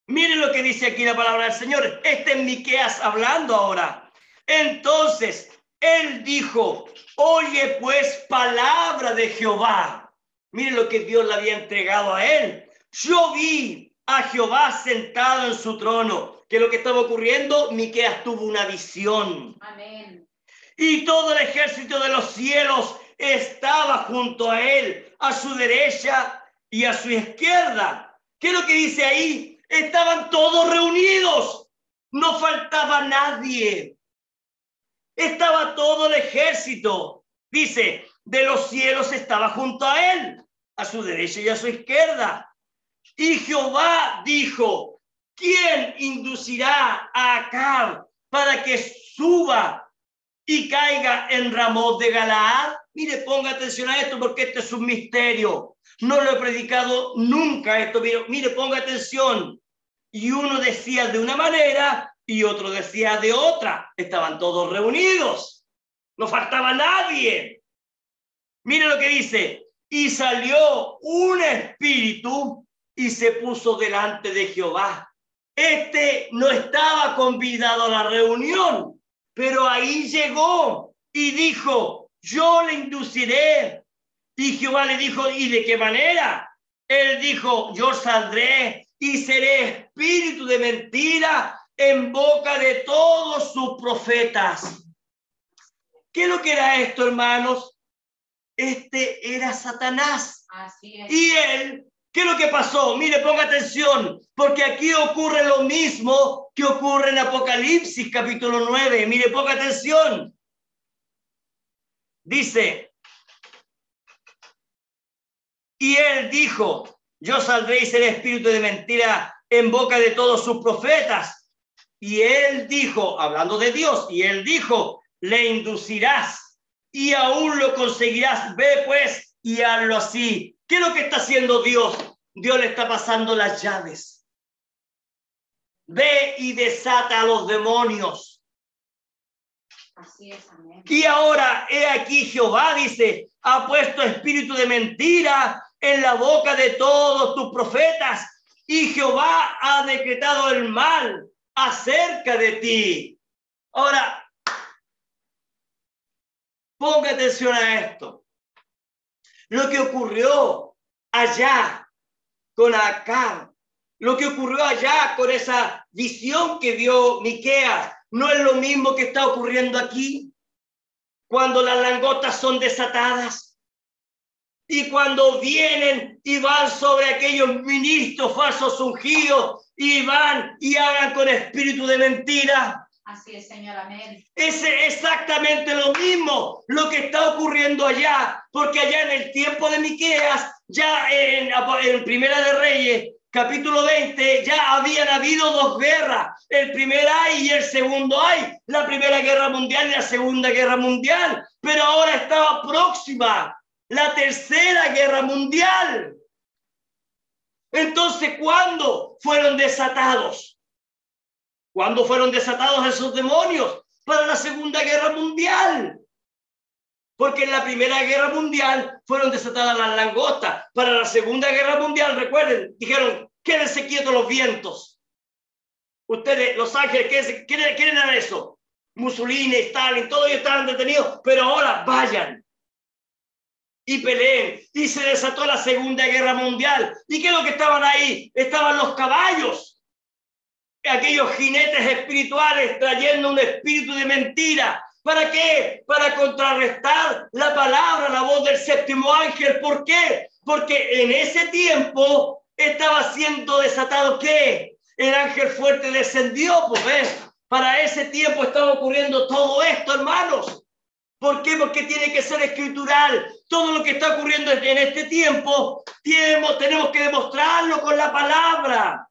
Miren lo que dice aquí la palabra del Señor. Este es Miqueas hablando ahora. Entonces, él dijo, oye pues palabra de Jehová. Miren lo que Dios le había entregado a él. Yo vi a Jehová sentado en su trono. ¿Qué es lo que estaba ocurriendo? Miqueas tuvo una visión. Amén. Y todo el ejército de los cielos estaba junto a él, a su derecha y a su izquierda. ¿Qué es lo que dice ahí? Estaban todos reunidos. No faltaba nadie. Estaba todo el ejército. Dice, de los cielos estaba junto a él, a su derecha y a su izquierda. Y Jehová dijo, ¿quién inducirá a Acab para que suba y caiga en Ramot de Galaad? Mire, ponga atención a esto porque este es un misterio. No lo he predicado nunca esto. Mire, ponga atención. Y uno decía de una manera y otro decía de otra. Estaban todos reunidos. No faltaba nadie. Mire lo que dice. Y salió un espíritu y se puso delante de Jehová. Este no estaba convidado a la reunión, pero ahí llegó y dijo, yo le induciré. Y Jehová le dijo, ¿y de qué manera? Él dijo, yo saldré y seré espíritu de mentira en boca de todos sus profetas. ¿Qué es lo que era esto, hermanos? Este era Satanás. Así es. Y él, ¿qué es lo que pasó? Mire, ponga atención, porque aquí ocurre lo mismo que ocurre en Apocalipsis capítulo 9. Mire, ponga atención. Dice, y él dijo, yo saldré y seré espíritu de mentira en boca de todos sus profetas. Y él dijo, hablando de Dios, y él dijo, le inducirás y aún lo conseguirás. Ve pues y hazlo así. ¿Qué es lo que está haciendo Dios? Dios le está pasando las llaves. Ve y desata a los demonios. Así es, amén. Y ahora, he aquí Jehová, dice, ha puesto espíritu de mentira en la boca de todos tus profetas, y Jehová ha decretado el mal acerca de ti. Ahora, ponga atención a esto. Lo que ocurrió allá con Acab, lo que ocurrió allá con esa visión que vio Miqueas, no es lo mismo que está ocurriendo aquí, cuando las langostas son desatadas y cuando vienen y van sobre aquellos ministros falsos ungidos y van y hagan con espíritu de mentira. Así es, Señor, amén. Es exactamente lo mismo lo que está ocurriendo allá, porque allá en el tiempo de Miqueas, ya en Primera de Reyes, capítulo 20, ya habían habido dos guerras, el primer ay y el segundo ay, la Primera Guerra Mundial y la Segunda Guerra Mundial, pero ahora estaba próxima la Tercera Guerra Mundial. Entonces, ¿cuándo fueron desatados? ¿Cuándo fueron desatados esos demonios? Para la Segunda Guerra Mundial. Porque en la Primera Guerra Mundial fueron desatadas las langostas. Para la Segunda Guerra Mundial, recuerden, dijeron, quédense quietos los vientos. Ustedes, Los Ángeles, ¿quién era eso? Mussolini, Stalin, todos ellos estaban detenidos, pero ahora vayan y peleen. Y se desató la Segunda Guerra Mundial. ¿Y qué es lo que estaban ahí? Estaban los caballos, aquellos jinetes espirituales trayendo un espíritu de mentira. ¿Para qué? Para contrarrestar la palabra, la voz del séptimo ángel. ¿Por qué? Porque en ese tiempo estaba siendo desatado, ¿qué? El ángel fuerte descendió, pues ¿ves? Para ese tiempo estaba ocurriendo todo esto, hermanos. ¿Por qué? Porque tiene que ser escritural. Todo lo que está ocurriendo en este tiempo, tenemos que demostrarlo con la palabra.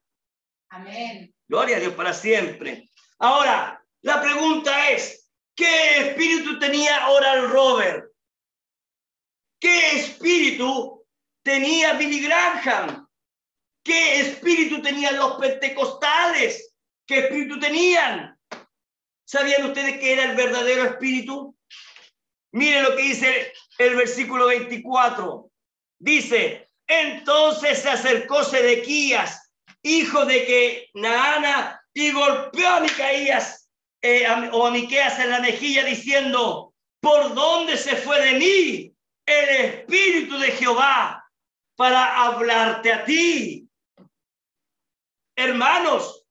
Amén. Gloria a Dios para siempre. Ahora, la pregunta es, ¿qué espíritu tenía Oral Robert? ¿Qué espíritu tenía Billy Graham? ¿Qué espíritu tenían los pentecostales? ¿Qué espíritu tenían? ¿Sabían ustedes qué era el verdadero espíritu? Miren lo que dice el versículo 24. Dice, entonces se acercó Sedequías, hijo de Kenaana, y golpeó a Micaías o a Miqueas en la mejilla, diciendo, ¿por dónde se fue de mí el espíritu de Jehová para hablarte a ti? Hermanos,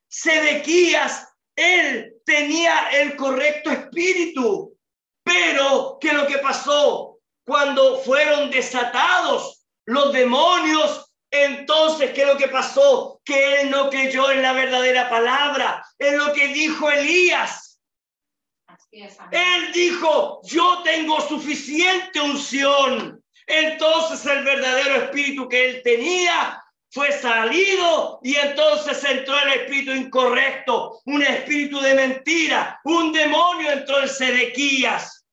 Sedequías, él tenía el correcto espíritu, pero ¿qué es lo que pasó? Cuando fueron desatados los demonios, entonces ¿qué es lo que pasó? Que él no creyó en la verdadera palabra, en lo que dijo Elías. Así es, Él dijo, yo tengo suficiente unción. Entonces el verdadero espíritu que él tenía fue salido y entonces entró el espíritu incorrecto, un espíritu de mentira, un demonio entró en Sedequías.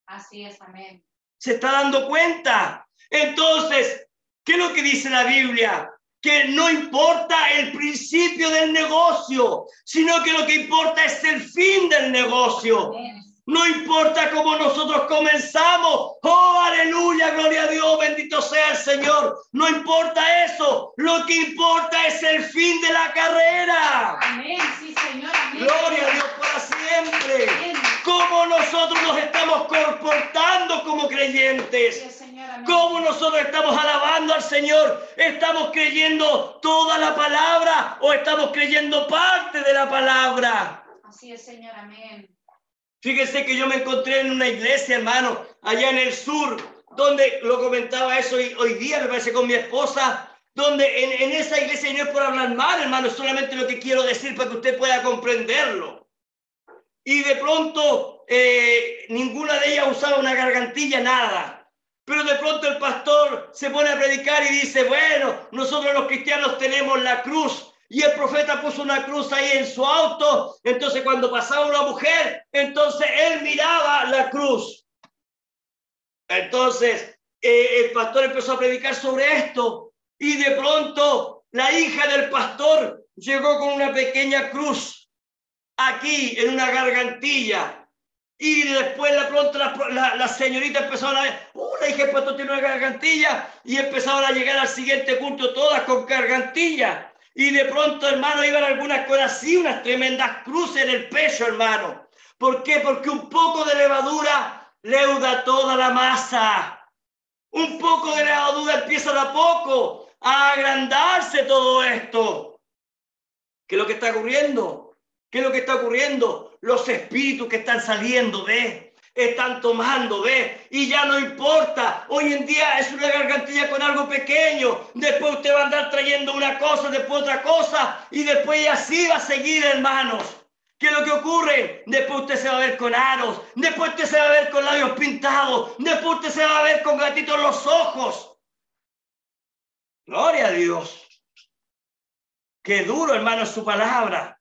Así es, amén. ¿Se está dando cuenta? Entonces, ¿qué es lo que dice la Biblia? Que no importa el principio del negocio, sino que lo que importa es el fin del negocio. Amén. No importa cómo nosotros comenzamos. ¡Oh, aleluya! Gloria a Dios, bendito sea el Señor. No importa eso. Lo que importa es el fin de la carrera. Amén, sí, Señor. Amén. Gloria a Dios para siempre. Amén. Cómo nosotros nos estamos comportando como Sí, creyentes. Señor. Amén. Cómo nosotros estamos alabando al Señor. ¿Estamos creyendo toda la palabra o estamos creyendo parte de la palabra? Así es, Señor. Amén. Fíjense que yo me encontré en una iglesia, hermano, allá en el sur, donde lo comentaba eso hoy día, me parece, con mi esposa, donde en esa iglesia, y no es por hablar mal, hermano, es solamente lo que quiero decir para que usted pueda comprenderlo. Y de pronto, ninguna de ellas usaba una gargantilla, nada. Pero de pronto el pastor se pone a predicar y dice, bueno, nosotros los cristianos tenemos la cruz. Y el profeta puso una cruz ahí en su auto. Entonces cuando pasaba una mujer, entonces él miraba la cruz. Entonces el pastor empezó a predicar sobre esto. Y de pronto la hija del pastor llegó con una pequeña cruz aquí en una gargantilla. Y después de pronto la señorita empezaron a ver, la hija del pastor tiene una gargantilla. Y empezaron a llegar al siguiente culto todas con gargantilla. Y de pronto, hermano, iban algunas con así, unas tremendas cruces en el pecho, hermano. ¿Por qué? Porque un poco de levadura leuda toda la masa. Un poco de levadura empieza de a poco a agrandarse todo esto. ¿Qué es lo que está ocurriendo? ¿Qué es lo que está ocurriendo? Los espíritus que están saliendo, ¿ves? Están tomando, ¿ves? Y ya no importa. Hoy en día es una gargantilla con algo pequeño. Después usted va a andar trayendo una cosa, después otra cosa. Y después así va a seguir, hermanos. ¿Qué es lo que ocurre? Después usted se va a ver con aros. Después usted se va a ver con labios pintados. Después usted se va a ver con gatitos en los ojos. Gloria a Dios. Qué duro, hermano, es su palabra.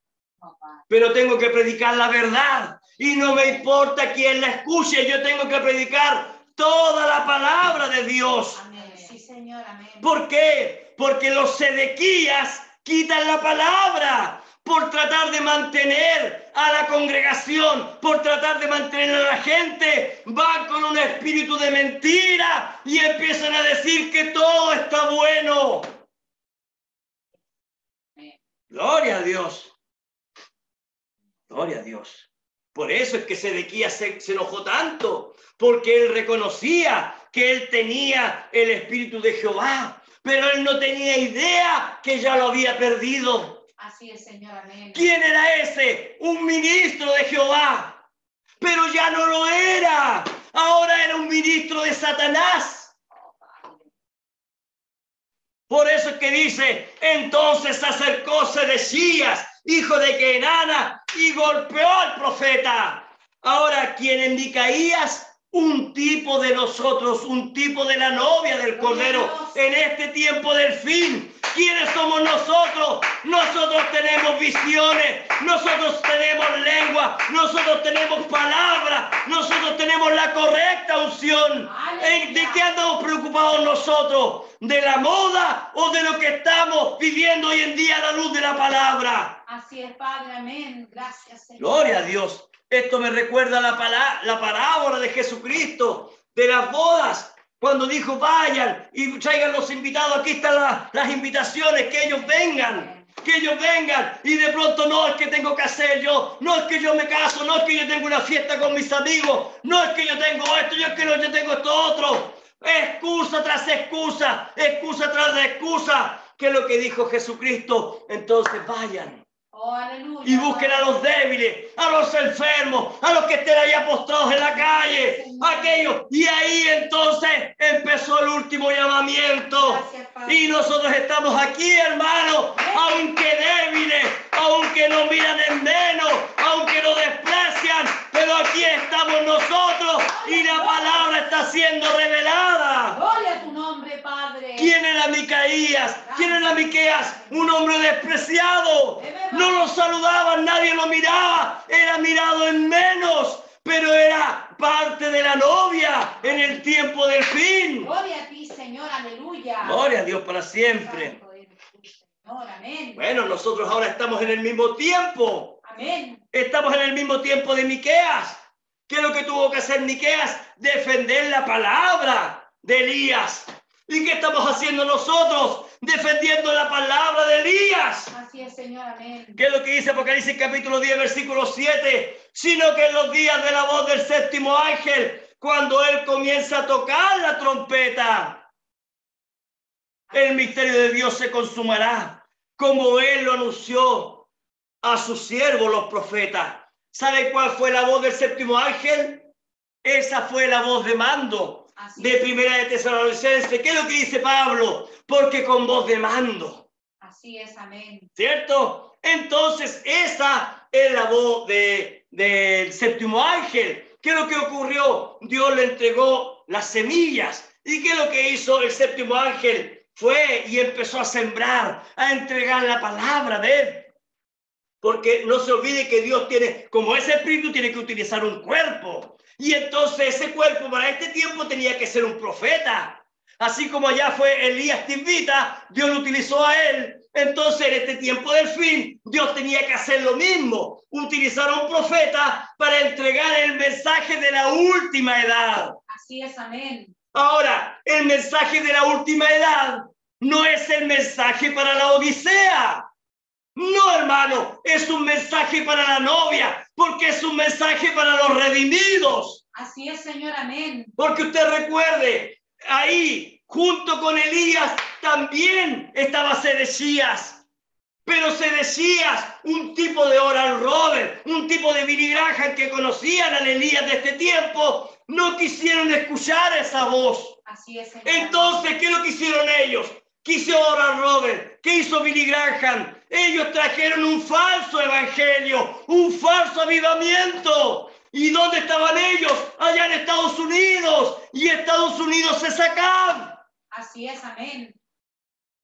Pero tengo que predicar la verdad. Y no me importa quién la escuche, yo tengo que predicar toda la palabra de Dios. Amén. Sí, Señor, amén. ¿Por qué? Porque los sedequías quitan la palabra por tratar de mantener a la congregación, por tratar de mantener a la gente. Van con un espíritu de mentira y empiezan a decir que todo está bueno. Gloria a Dios. Gloria a Dios. Por eso es que Sedequías se enojó tanto, porque él reconocía que él tenía el espíritu de Jehová, pero él no tenía idea que ya lo había perdido. Así es, Señor, amén. ¿Quién era ese? Un ministro de Jehová, pero ya no lo era. Ahora era un ministro de Satanás. Por eso es que dice, entonces se acercó Sedecías, hijo de Kenana, y golpeó al profeta. Ahora, ¿quién es Micaías? Un tipo de nosotros, un tipo de la novia del Cordero en este tiempo del fin. ¿Quiénes somos nosotros? Nosotros tenemos visiones, nosotros tenemos lengua, nosotros tenemos palabra, nosotros tenemos la correcta unción. ¿De qué andamos preocupados nosotros? ¿De la moda o de lo que estamos viviendo hoy en día a la luz de la palabra? Así es, Padre, amén. Gracias, Señor. Gloria a Dios. Esto me recuerda la parábola de Jesucristo, de las bodas, cuando dijo, vayan y traigan los invitados, aquí están las invitaciones, que ellos vengan, y de pronto, no es que tengo que hacer yo, no es que yo me caso, no es que yo tengo una fiesta con mis amigos, no es que yo tengo esto, yo tengo esto otro, excusa tras excusa, excusa tras excusa, que es lo que dijo Jesucristo. Entonces vayan. Oh, aleluya. Y busquen a los débiles, a los enfermos, a los que estén allá postrados en la calle, aquellos. Y ahí entonces empezó el último llamamiento. Y nosotros estamos aquí, hermanos, aunque débiles, aunque nos miran en menos, aunque nos desprecian, pero aquí estamos nosotros y la palabra está siendo revelada. Gloria a tu nombre, Padre. ¿Quién era Micaías? ¿Quién era Miqueas? Un hombre despreciado. No lo saludaban, nadie lo miraba. Era mirado en menos, pero era parte de la novia en el tiempo del fin. Gloria a ti, Señor, aleluya. Gloria a Dios para siempre. Señor, amén. Bueno, nosotros ahora estamos en el mismo tiempo. Amén. Estamos en el mismo tiempo de Miqueas. ¿Qué es lo que tuvo que hacer Miqueas? Defender la palabra de Elías. ¿Y qué estamos haciendo nosotros? Defendiendo la palabra de Elías. Así es, Señor, amén. ¿Qué es lo que dice Apocalipsis capítulo 10, versículo 7? Sino que en los días de la voz del séptimo ángel, cuando él comienza a tocar la trompeta, el misterio de Dios se consumará, como él lo anunció a sus siervos los profetas. ¿Sabe cuál fue la voz del séptimo ángel? Esa fue la voz de mando. De Primera de Tesalonicenses. ¿Qué es lo que dice Pablo? Porque con voz de mando. Así es, amén. ¿Cierto? Entonces, esa es la voz del séptimo ángel. ¿Qué es lo que ocurrió? Dios le entregó las semillas. ¿Y qué es lo que hizo el séptimo ángel? Fue y empezó a sembrar, a entregar la palabra de él. Porque no se olvide que Dios tiene, como ese espíritu, tiene que utilizar un cuerpo. Y entonces ese cuerpo para este tiempo tenía que ser un profeta. Así como allá fue Elías Tisbita, Dios lo utilizó a él. Entonces en este tiempo del fin, Dios tenía que hacer lo mismo. Utilizar a un profeta para entregar el mensaje de la última edad. Así es, amén. Ahora, el mensaje de la última edad no es el mensaje para la Odisea. No, hermano, es un mensaje para la novia, porque es un mensaje para los redimidos. Así es, Señor, amén. Porque usted recuerde, ahí, junto con Elías, también estaba Sedecías. Pero Sedecías, un tipo de Oral Roberts, un tipo de Billy Graham que conocían a Elías de este tiempo, no quisieron escuchar esa voz. Así es, Señor. Entonces, ¿qué es lo que hicieron ellos? ¿Qué hizo Oral Roberts? ¿Qué hizo Billy Graham? Ellos trajeron un falso evangelio, un falso avivamiento. ¿Y dónde estaban ellos? Allá en Estados Unidos. Y Estados Unidos es acá. Así es, amén.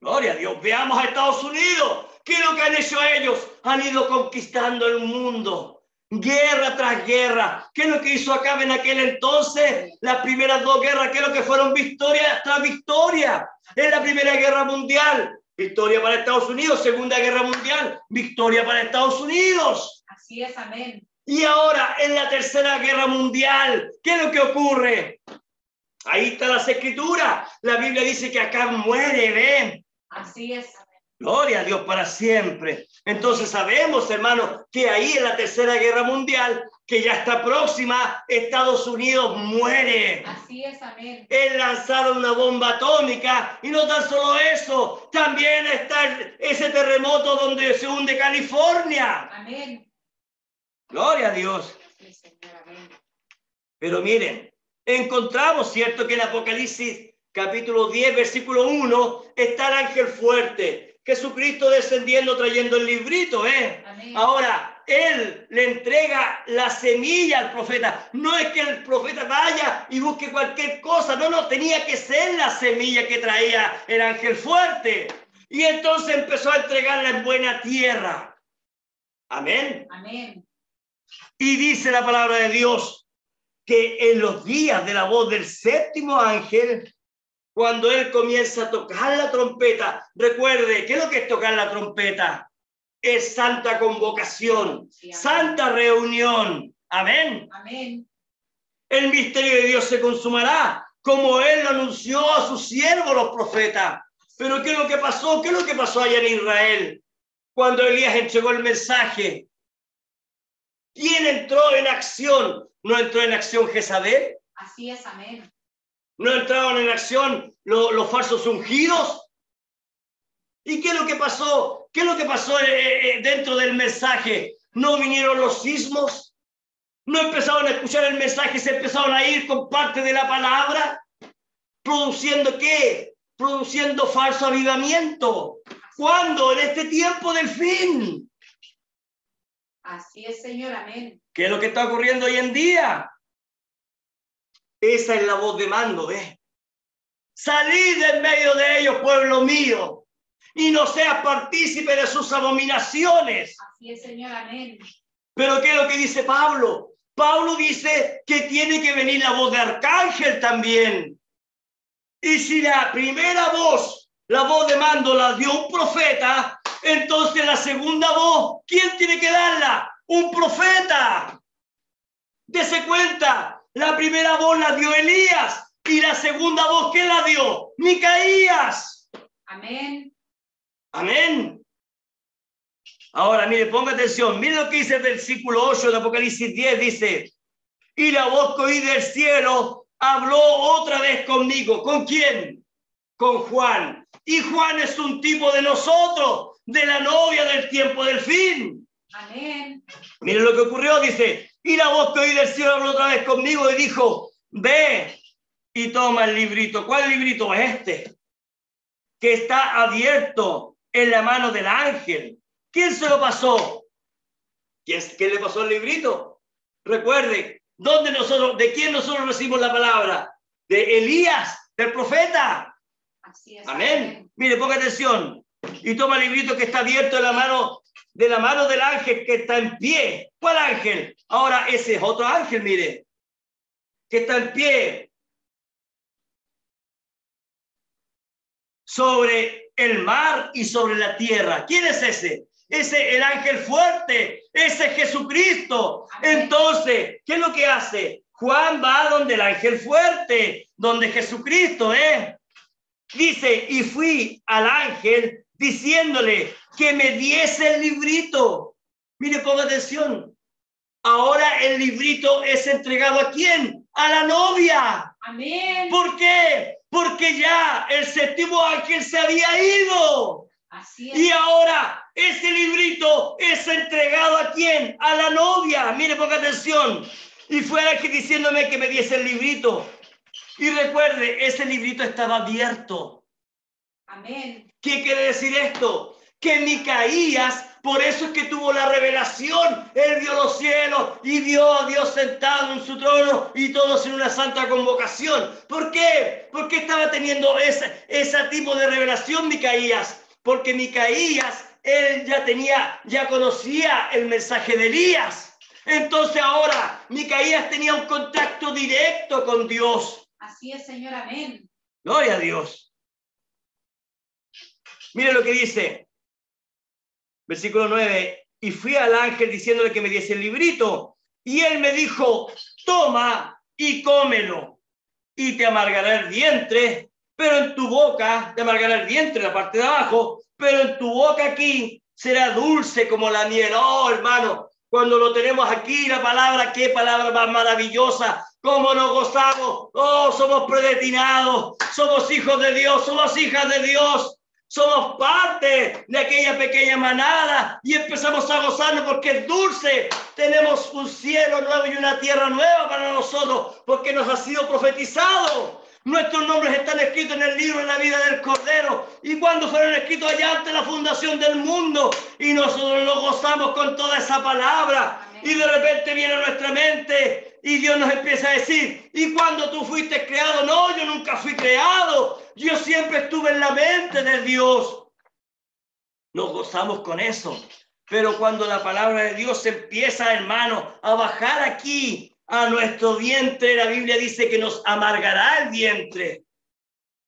Gloria a Dios. Veamos a Estados Unidos. ¿Qué es lo que han hecho ellos? Han ido conquistando el mundo. guerra tras guerra. ¿Qué es lo que hizo Acab en aquel entonces? Las primeras dos guerras, ¿qué es lo que fueron? Victoria tras victoria. En la Primera Guerra Mundial, victoria para Estados Unidos. Segunda Guerra Mundial, victoria para Estados Unidos. Así es, amén. Y ahora en la Tercera Guerra Mundial, ¿qué es lo que ocurre? Ahí está las escrituras. La Biblia dice que Acab muere, ¿ven? Así es, amén. Gloria a Dios para siempre. Entonces sabemos, hermanos, que ahí en la Tercera Guerra Mundial, que ya está próxima, Estados Unidos muere. Así es, amén. Él lanzaron una bomba atómica y no tan solo eso, también está ese terremoto donde se hunde California. Amén. Gloria a Dios. Sí, Señor, amén. Pero miren, encontramos, ¿cierto?, que en Apocalipsis capítulo 10, versículo 1, está el ángel fuerte. Jesucristo descendiendo trayendo el librito, ¿eh? Amén. Ahora, él le entrega la semilla al profeta. No es que el profeta vaya y busque cualquier cosa. No, tenía que ser la semilla que traía el ángel fuerte. Y entonces empezó a entregarla en buena tierra. Amén. Amén. Y dice la palabra de Dios que en los días de la voz del séptimo ángel, cuando él comienza a tocar la trompeta, recuerde, ¿qué es lo que es tocar la trompeta? Es santa convocación, Sí, amén. santa reunión. Amén. Amén. El misterio de Dios se consumará, como él lo anunció a sus siervos, los profetas. Pero ¿qué es lo que pasó? ¿Qué es lo que pasó allá en Israel? Cuando Elías entregó el mensaje, ¿quién entró en acción? ¿No entró en acción Jezabel? Así es, amén. ¿No entraron en acción los falsos ungidos? ¿Y qué es lo que pasó? ¿Qué es lo que pasó dentro del mensaje? ¿No vinieron los sismos? ¿No empezaron a escuchar el mensaje y se empezaron a ir con parte de la palabra? ¿Produciendo qué? Produciendo falso avivamiento. ¿Cuándo? En este tiempo del fin. Así es, Señor, amén. ¿Qué es lo que está ocurriendo hoy en día? Esa es la voz de mando, ¿ves? Salid en medio de ellos, pueblo mío, y no seas partícipe de sus abominaciones. Así es, Señor, amén. Pero ¿qué es lo que dice Pablo? Pablo dice que tiene que venir la voz de arcángel también. Y si la primera voz, la voz de mando, la dio un profeta, entonces la segunda voz, ¿quién tiene que darla? Un profeta. Dese cuenta. La primera voz la dio Elías y la segunda voz, ¿quién la dio? Micaías. Amén. Amén. Ahora, mire, ponga atención. Mire lo que dice el versículo 8 de Apocalipsis 10. Dice, y la voz que oí del cielo habló otra vez conmigo. ¿Con quién? Con Juan. Y Juan es un tipo de nosotros, de la novia del tiempo del fin. Amén. Mire lo que ocurrió, dice, y la voz que oí del cielo habló otra vez conmigo y dijo, ve y toma el librito. ¿Cuál librito es este? Que está abierto en la mano del ángel. ¿Quién se lo pasó? ¿Quién le pasó el librito? Recuerde, ¿de quién nosotros recibimos la palabra? De Elías, del profeta. Así es. Amén. Mire, ponga atención. Y toma el librito que está abierto en la mano del ángel que está en pie. ¿Cuál ángel? Ahora ese es otro ángel, mire, que está en pie sobre el mar y sobre la tierra. ¿Quién es ese? Ese es el ángel fuerte, ese es Jesucristo. Amén. Entonces, ¿qué es lo que hace? Juan va donde el ángel fuerte, donde Jesucristo, Dice, y fui al ángel diciéndole que me diese el librito. Mire, ponga atención. Ahora el librito es entregado ¿a quién? A la novia. Amén. ¿Por qué? Porque ya el séptimo ángel se había ido. Así es. Y ahora ese librito es entregado ¿a quién? A la novia. Mire, ponga atención. Y fue al ángel diciéndome que me diese el librito. Y recuerde, ese librito estaba abierto. Amén. ¿Qué quiere decir esto? Que Micaías, por eso es que tuvo la revelación, él vio los cielos y vio a Dios sentado en su trono y todos en una santa convocación. ¿Por qué? Porque estaba teniendo ese tipo de revelación Micaías. Porque Micaías, él ya conocía el mensaje de Elías. Entonces ahora Micaías tenía un contacto directo con Dios. Así es, Señor, amén. Gloria a Dios. Mire lo que dice, versículo 9. Y fui al ángel diciéndole que me diese el librito. Y él me dijo, toma y cómelo. Y te amargará el vientre, pero en tu boca, te amargará el vientre en la parte de abajo, pero en tu boca aquí será dulce como la miel. Oh, hermano, cuando lo tenemos aquí, la palabra, qué palabra más maravillosa. Cómo nos gozamos. Oh, somos predestinados. Somos hijos de Dios. Somos hijas de Dios. Somos parte de aquella pequeña manada y empezamos a gozarnos porque es dulce. Tenemos un cielo nuevo y una tierra nueva para nosotros porque nos ha sido profetizado. Nuestros nombres están escritos en el libro de la vida del Cordero. ¿Y cuando fueron escritos allá antes de la fundación del mundo? Y nosotros nos gozamos con toda esa palabra. Amén. Y de repente viene a nuestra mente y Dios nos empieza a decir, ¿y cuando tú fuiste creado? No, yo nunca fui creado. Yo siempre estuve en la mente de Dios. Nos gozamos con eso. Pero cuando la palabra de Dios empieza, hermano, a bajar aquí a nuestro vientre, la Biblia dice que nos amargará el vientre.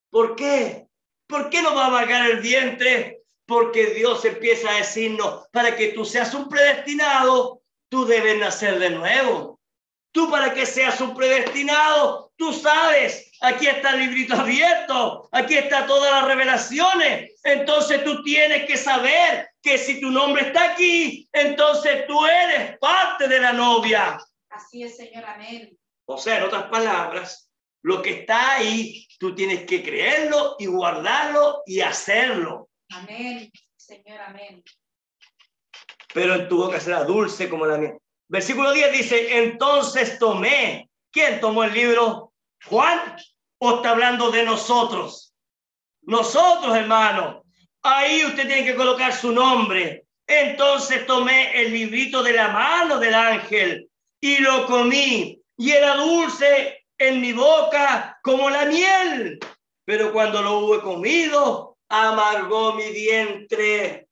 ¿Por qué? ¿Por qué nos va a amargar el vientre? Porque Dios empieza a decirnos, para que tú seas un predestinado, tú debes nacer de nuevo. Tú para que seas un predestinado, tú sabes, aquí está el librito abierto, aquí está todas las revelaciones. Entonces tú tienes que saber que si tu nombre está aquí, entonces tú eres parte de la novia. Así es, Señor, amén. O sea, en otras palabras, lo que está ahí, tú tienes que creerlo y guardarlo y hacerlo. Amén, Señor, amén. Pero en tu boca será dulce como la miel. Versículo 10 dice, entonces tomé. ¿Quién tomó el libro? ¿Juan? ¿O está hablando de nosotros? Nosotros, hermano. Ahí usted tiene que colocar su nombre. Entonces tomé el librito de la mano del ángel y lo comí. Y era dulce en mi boca como la miel. Pero cuando lo hube comido, amargó mi vientre.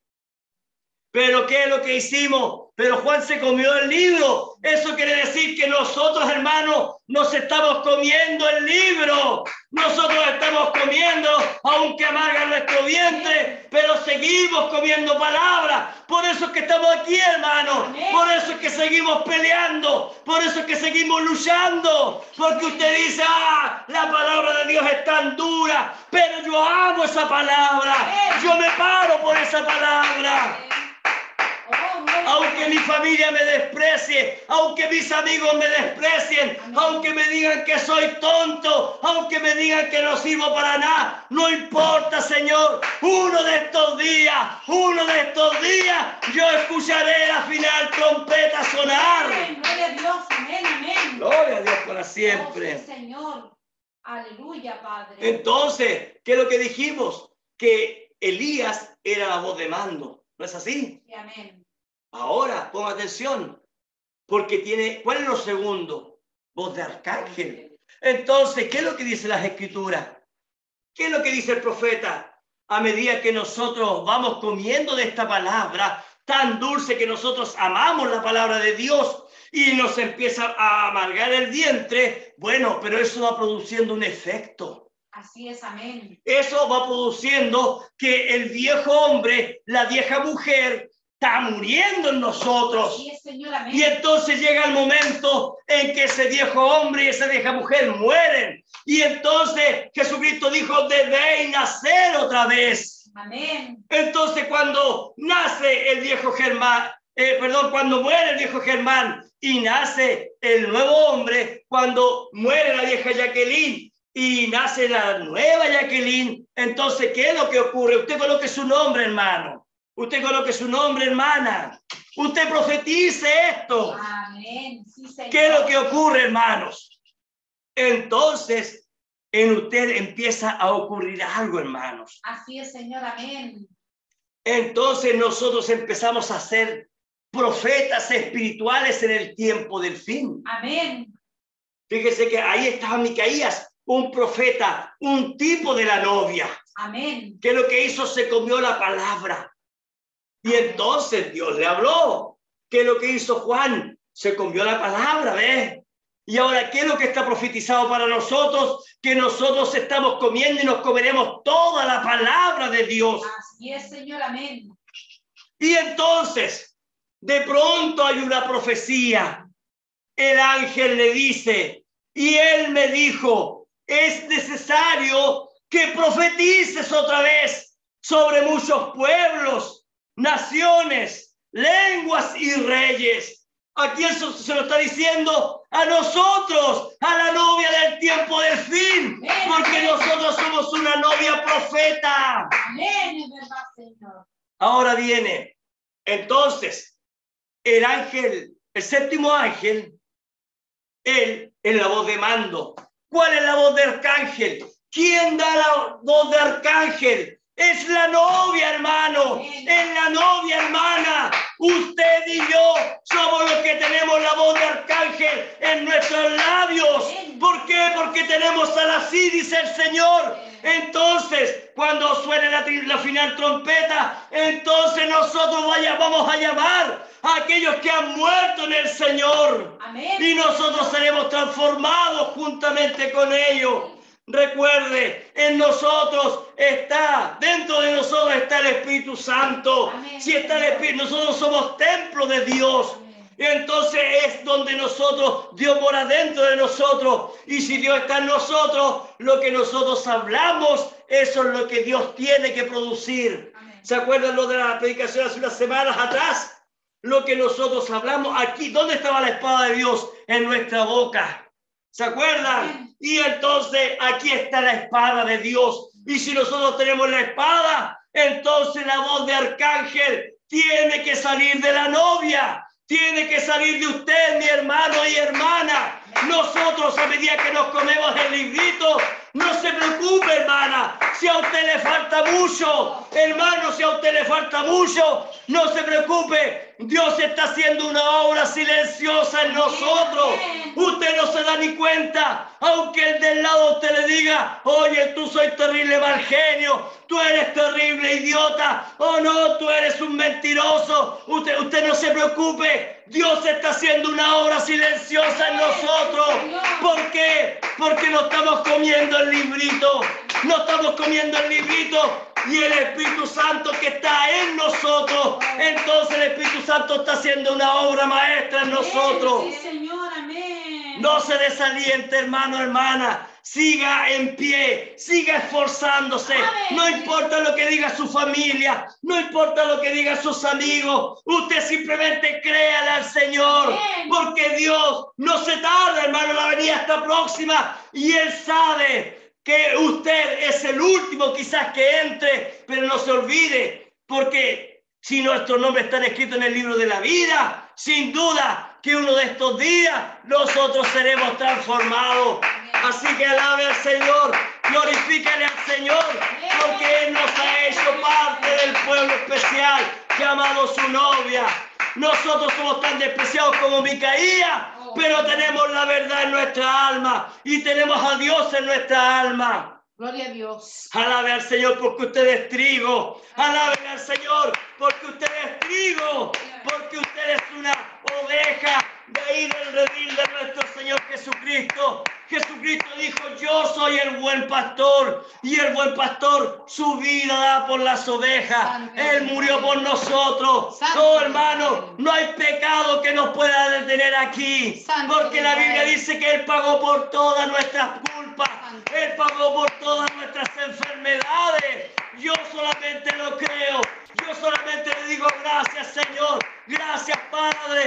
¿Pero qué es lo que hicimos? Pero Juan se comió el libro. Eso quiere decir que nosotros, hermanos, nos estamos comiendo el libro. Nosotros estamos comiendo, aunque amarga nuestro vientre, pero seguimos comiendo palabras. Por eso es que estamos aquí, hermanos. Por eso es que seguimos peleando. Por eso es que seguimos luchando. Porque usted dice, la palabra de Dios es tan dura, pero yo amo esa palabra. Yo me paro por esa palabra. Aunque mi familia me desprecie, aunque mis amigos me desprecien, aunque me digan que soy tonto, aunque me digan que no sirvo para nada, no importa, Señor. Uno de estos días, yo escucharé la final trompeta sonar. Amén, gloria a Dios, amén, amén. Gloria a Dios para siempre. Oh, sí, Señor, aleluya, Padre. Entonces, ¿qué es lo que dijimos? Que Elías era la voz de mando, ¿no es así? Sí, amén. Ahora, ponga atención, porque tiene, ¿cuál es lo segundo? Voz de arcángel. Entonces, ¿qué es lo que dice las escrituras? ¿Qué es lo que dice el profeta? A medida que nosotros vamos comiendo de esta palabra tan dulce que nosotros amamos la palabra de Dios y nos empieza a amargar el vientre, bueno, pero eso va produciendo un efecto. Así es, amén. Eso va produciendo que el viejo hombre, la vieja mujer, está muriendo en nosotros. Así es, Señor, amén. Y entonces llega el momento en que ese viejo hombre y esa vieja mujer mueren. Y entonces Jesucristo dijo, debéis nacer otra vez. Amén. Entonces cuando nace el viejo Germán, cuando muere el viejo Germán y nace el nuevo hombre, cuando muere la vieja Jacqueline y nace la nueva Jacqueline, entonces, ¿qué es lo que ocurre? Usted coloque su nombre, hermano. Usted coloque su nombre, hermana. Usted profetice esto. Amén. Sí, Señor. ¿Qué es lo que ocurre, hermanos? Entonces, en usted empieza a ocurrir algo, hermanos. Así es, Señor. Amén. Entonces nosotros empezamos a ser profetas espirituales en el tiempo del fin. Amén. Fíjese que ahí estaba Micaías, un profeta, un tipo de la novia. Amén. Que lo que hizo se comió la palabra. Y entonces Dios le habló. Que lo que hizo Juan se comió la palabra, ¿ves? Y ahora, ¿qué es lo que está profetizado para nosotros? Que nosotros estamos comiendo y nos comeremos toda la palabra de Dios. Así es, Señor, amén. Y entonces, de pronto hay una profecía. El ángel le dice, y él me dijo, es necesario que profetices otra vez sobre muchos pueblos, naciones, lenguas y reyes. Aquí eso se lo está diciendo a nosotros, a la novia del tiempo del fin, porque nosotros somos una novia profeta. Amén, es verdad, Señor. Ahora viene, entonces, el ángel, el séptimo ángel, él es la voz de mando. ¿Cuál es la voz de arcángel? ¿Quién da la voz de arcángel? Es la novia, hermano. Es la novia, hermana. Usted y yo somos los que tenemos la voz de arcángel en nuestros labios. ¿Por qué? Porque tenemos a la sí, dice el Señor. Entonces, cuando suene la final trompeta, entonces nosotros vamos a llamar a aquellos que han muerto en el Señor. Amén. Y nosotros seremos transformados juntamente con ellos. Recuerde, en nosotros está, dentro de nosotros está el Espíritu Santo. Amén. Si está el Espíritu, nosotros somos templo de Dios. Amén. Y entonces es donde nosotros, Dios mora dentro de nosotros. Y si Dios está en nosotros, lo que nosotros hablamos, eso es lo que Dios tiene que producir. Amén. ¿Se acuerdan lo de la predicación hace unas semanas atrás? Lo que nosotros hablamos aquí, ¿dónde estaba la espada de Dios? En nuestra boca. ¿Se acuerdan? Y entonces aquí está la espada de Dios. Y si nosotros tenemos la espada, entonces la voz de arcángel tiene que salir de la novia. Tiene que salir de usted, mi hermano y hermana. Nosotros, a medida que nos comemos el librito, no se preocupe, hermana. Si a usted le falta mucho, hermano, si a usted le falta mucho, no se preocupe. Dios está haciendo una obra silenciosa en nosotros. Usted no se da ni cuenta, aunque el del lado usted le diga, oye, tú soy terrible mal genio, tú eres terrible idiota, o no, tú eres un mentiroso. Usted no se preocupe. Dios está haciendo una obra silenciosa en nosotros. ¿Por qué? Porque no estamos comiendo el librito. No estamos comiendo el librito. Y el Espíritu Santo que está en nosotros, entonces el Espíritu Santo está haciendo una obra maestra en nosotros. Sí, Señor, amén. No se desaliente, hermano, hermana. Siga en pie, siga esforzándose. Amén. No importa lo que diga su familia, no importa lo que digan sus amigos. Usted simplemente créale al Señor, Amén. porque Dios no se tarda, hermano, la venida está próxima y Él sabe que usted es el último quizás que entre, pero no se olvide, porque si nuestros nombres están escritos en el libro de la vida, sin duda que uno de estos días nosotros seremos transformados. Así que alabe al Señor, glorifícale al Señor, porque Él nos ha hecho parte del pueblo especial, llamado su novia. Nosotros somos tan despreciados como Micaías, pero tenemos la verdad en nuestra alma y tenemos a Dios en nuestra alma. Gloria a Dios. Alabe al Señor porque usted es trigo. Alabe al Señor porque usted es trigo, porque usted es una oveja de ahí del redil de nuestro Señor Jesucristo. Jesucristo dijo, yo soy el buen pastor, y el buen pastor su vida da por las ovejas. Él murió por nosotros. No, hermano, no hay pecado que nos pueda detener aquí, porque la Biblia dice que Él pagó por todas nuestras culpas. Él pagó por todas nuestras enfermedades. Yo solamente lo creo. Yo solamente le digo gracias, Señor. Gracias, Padre.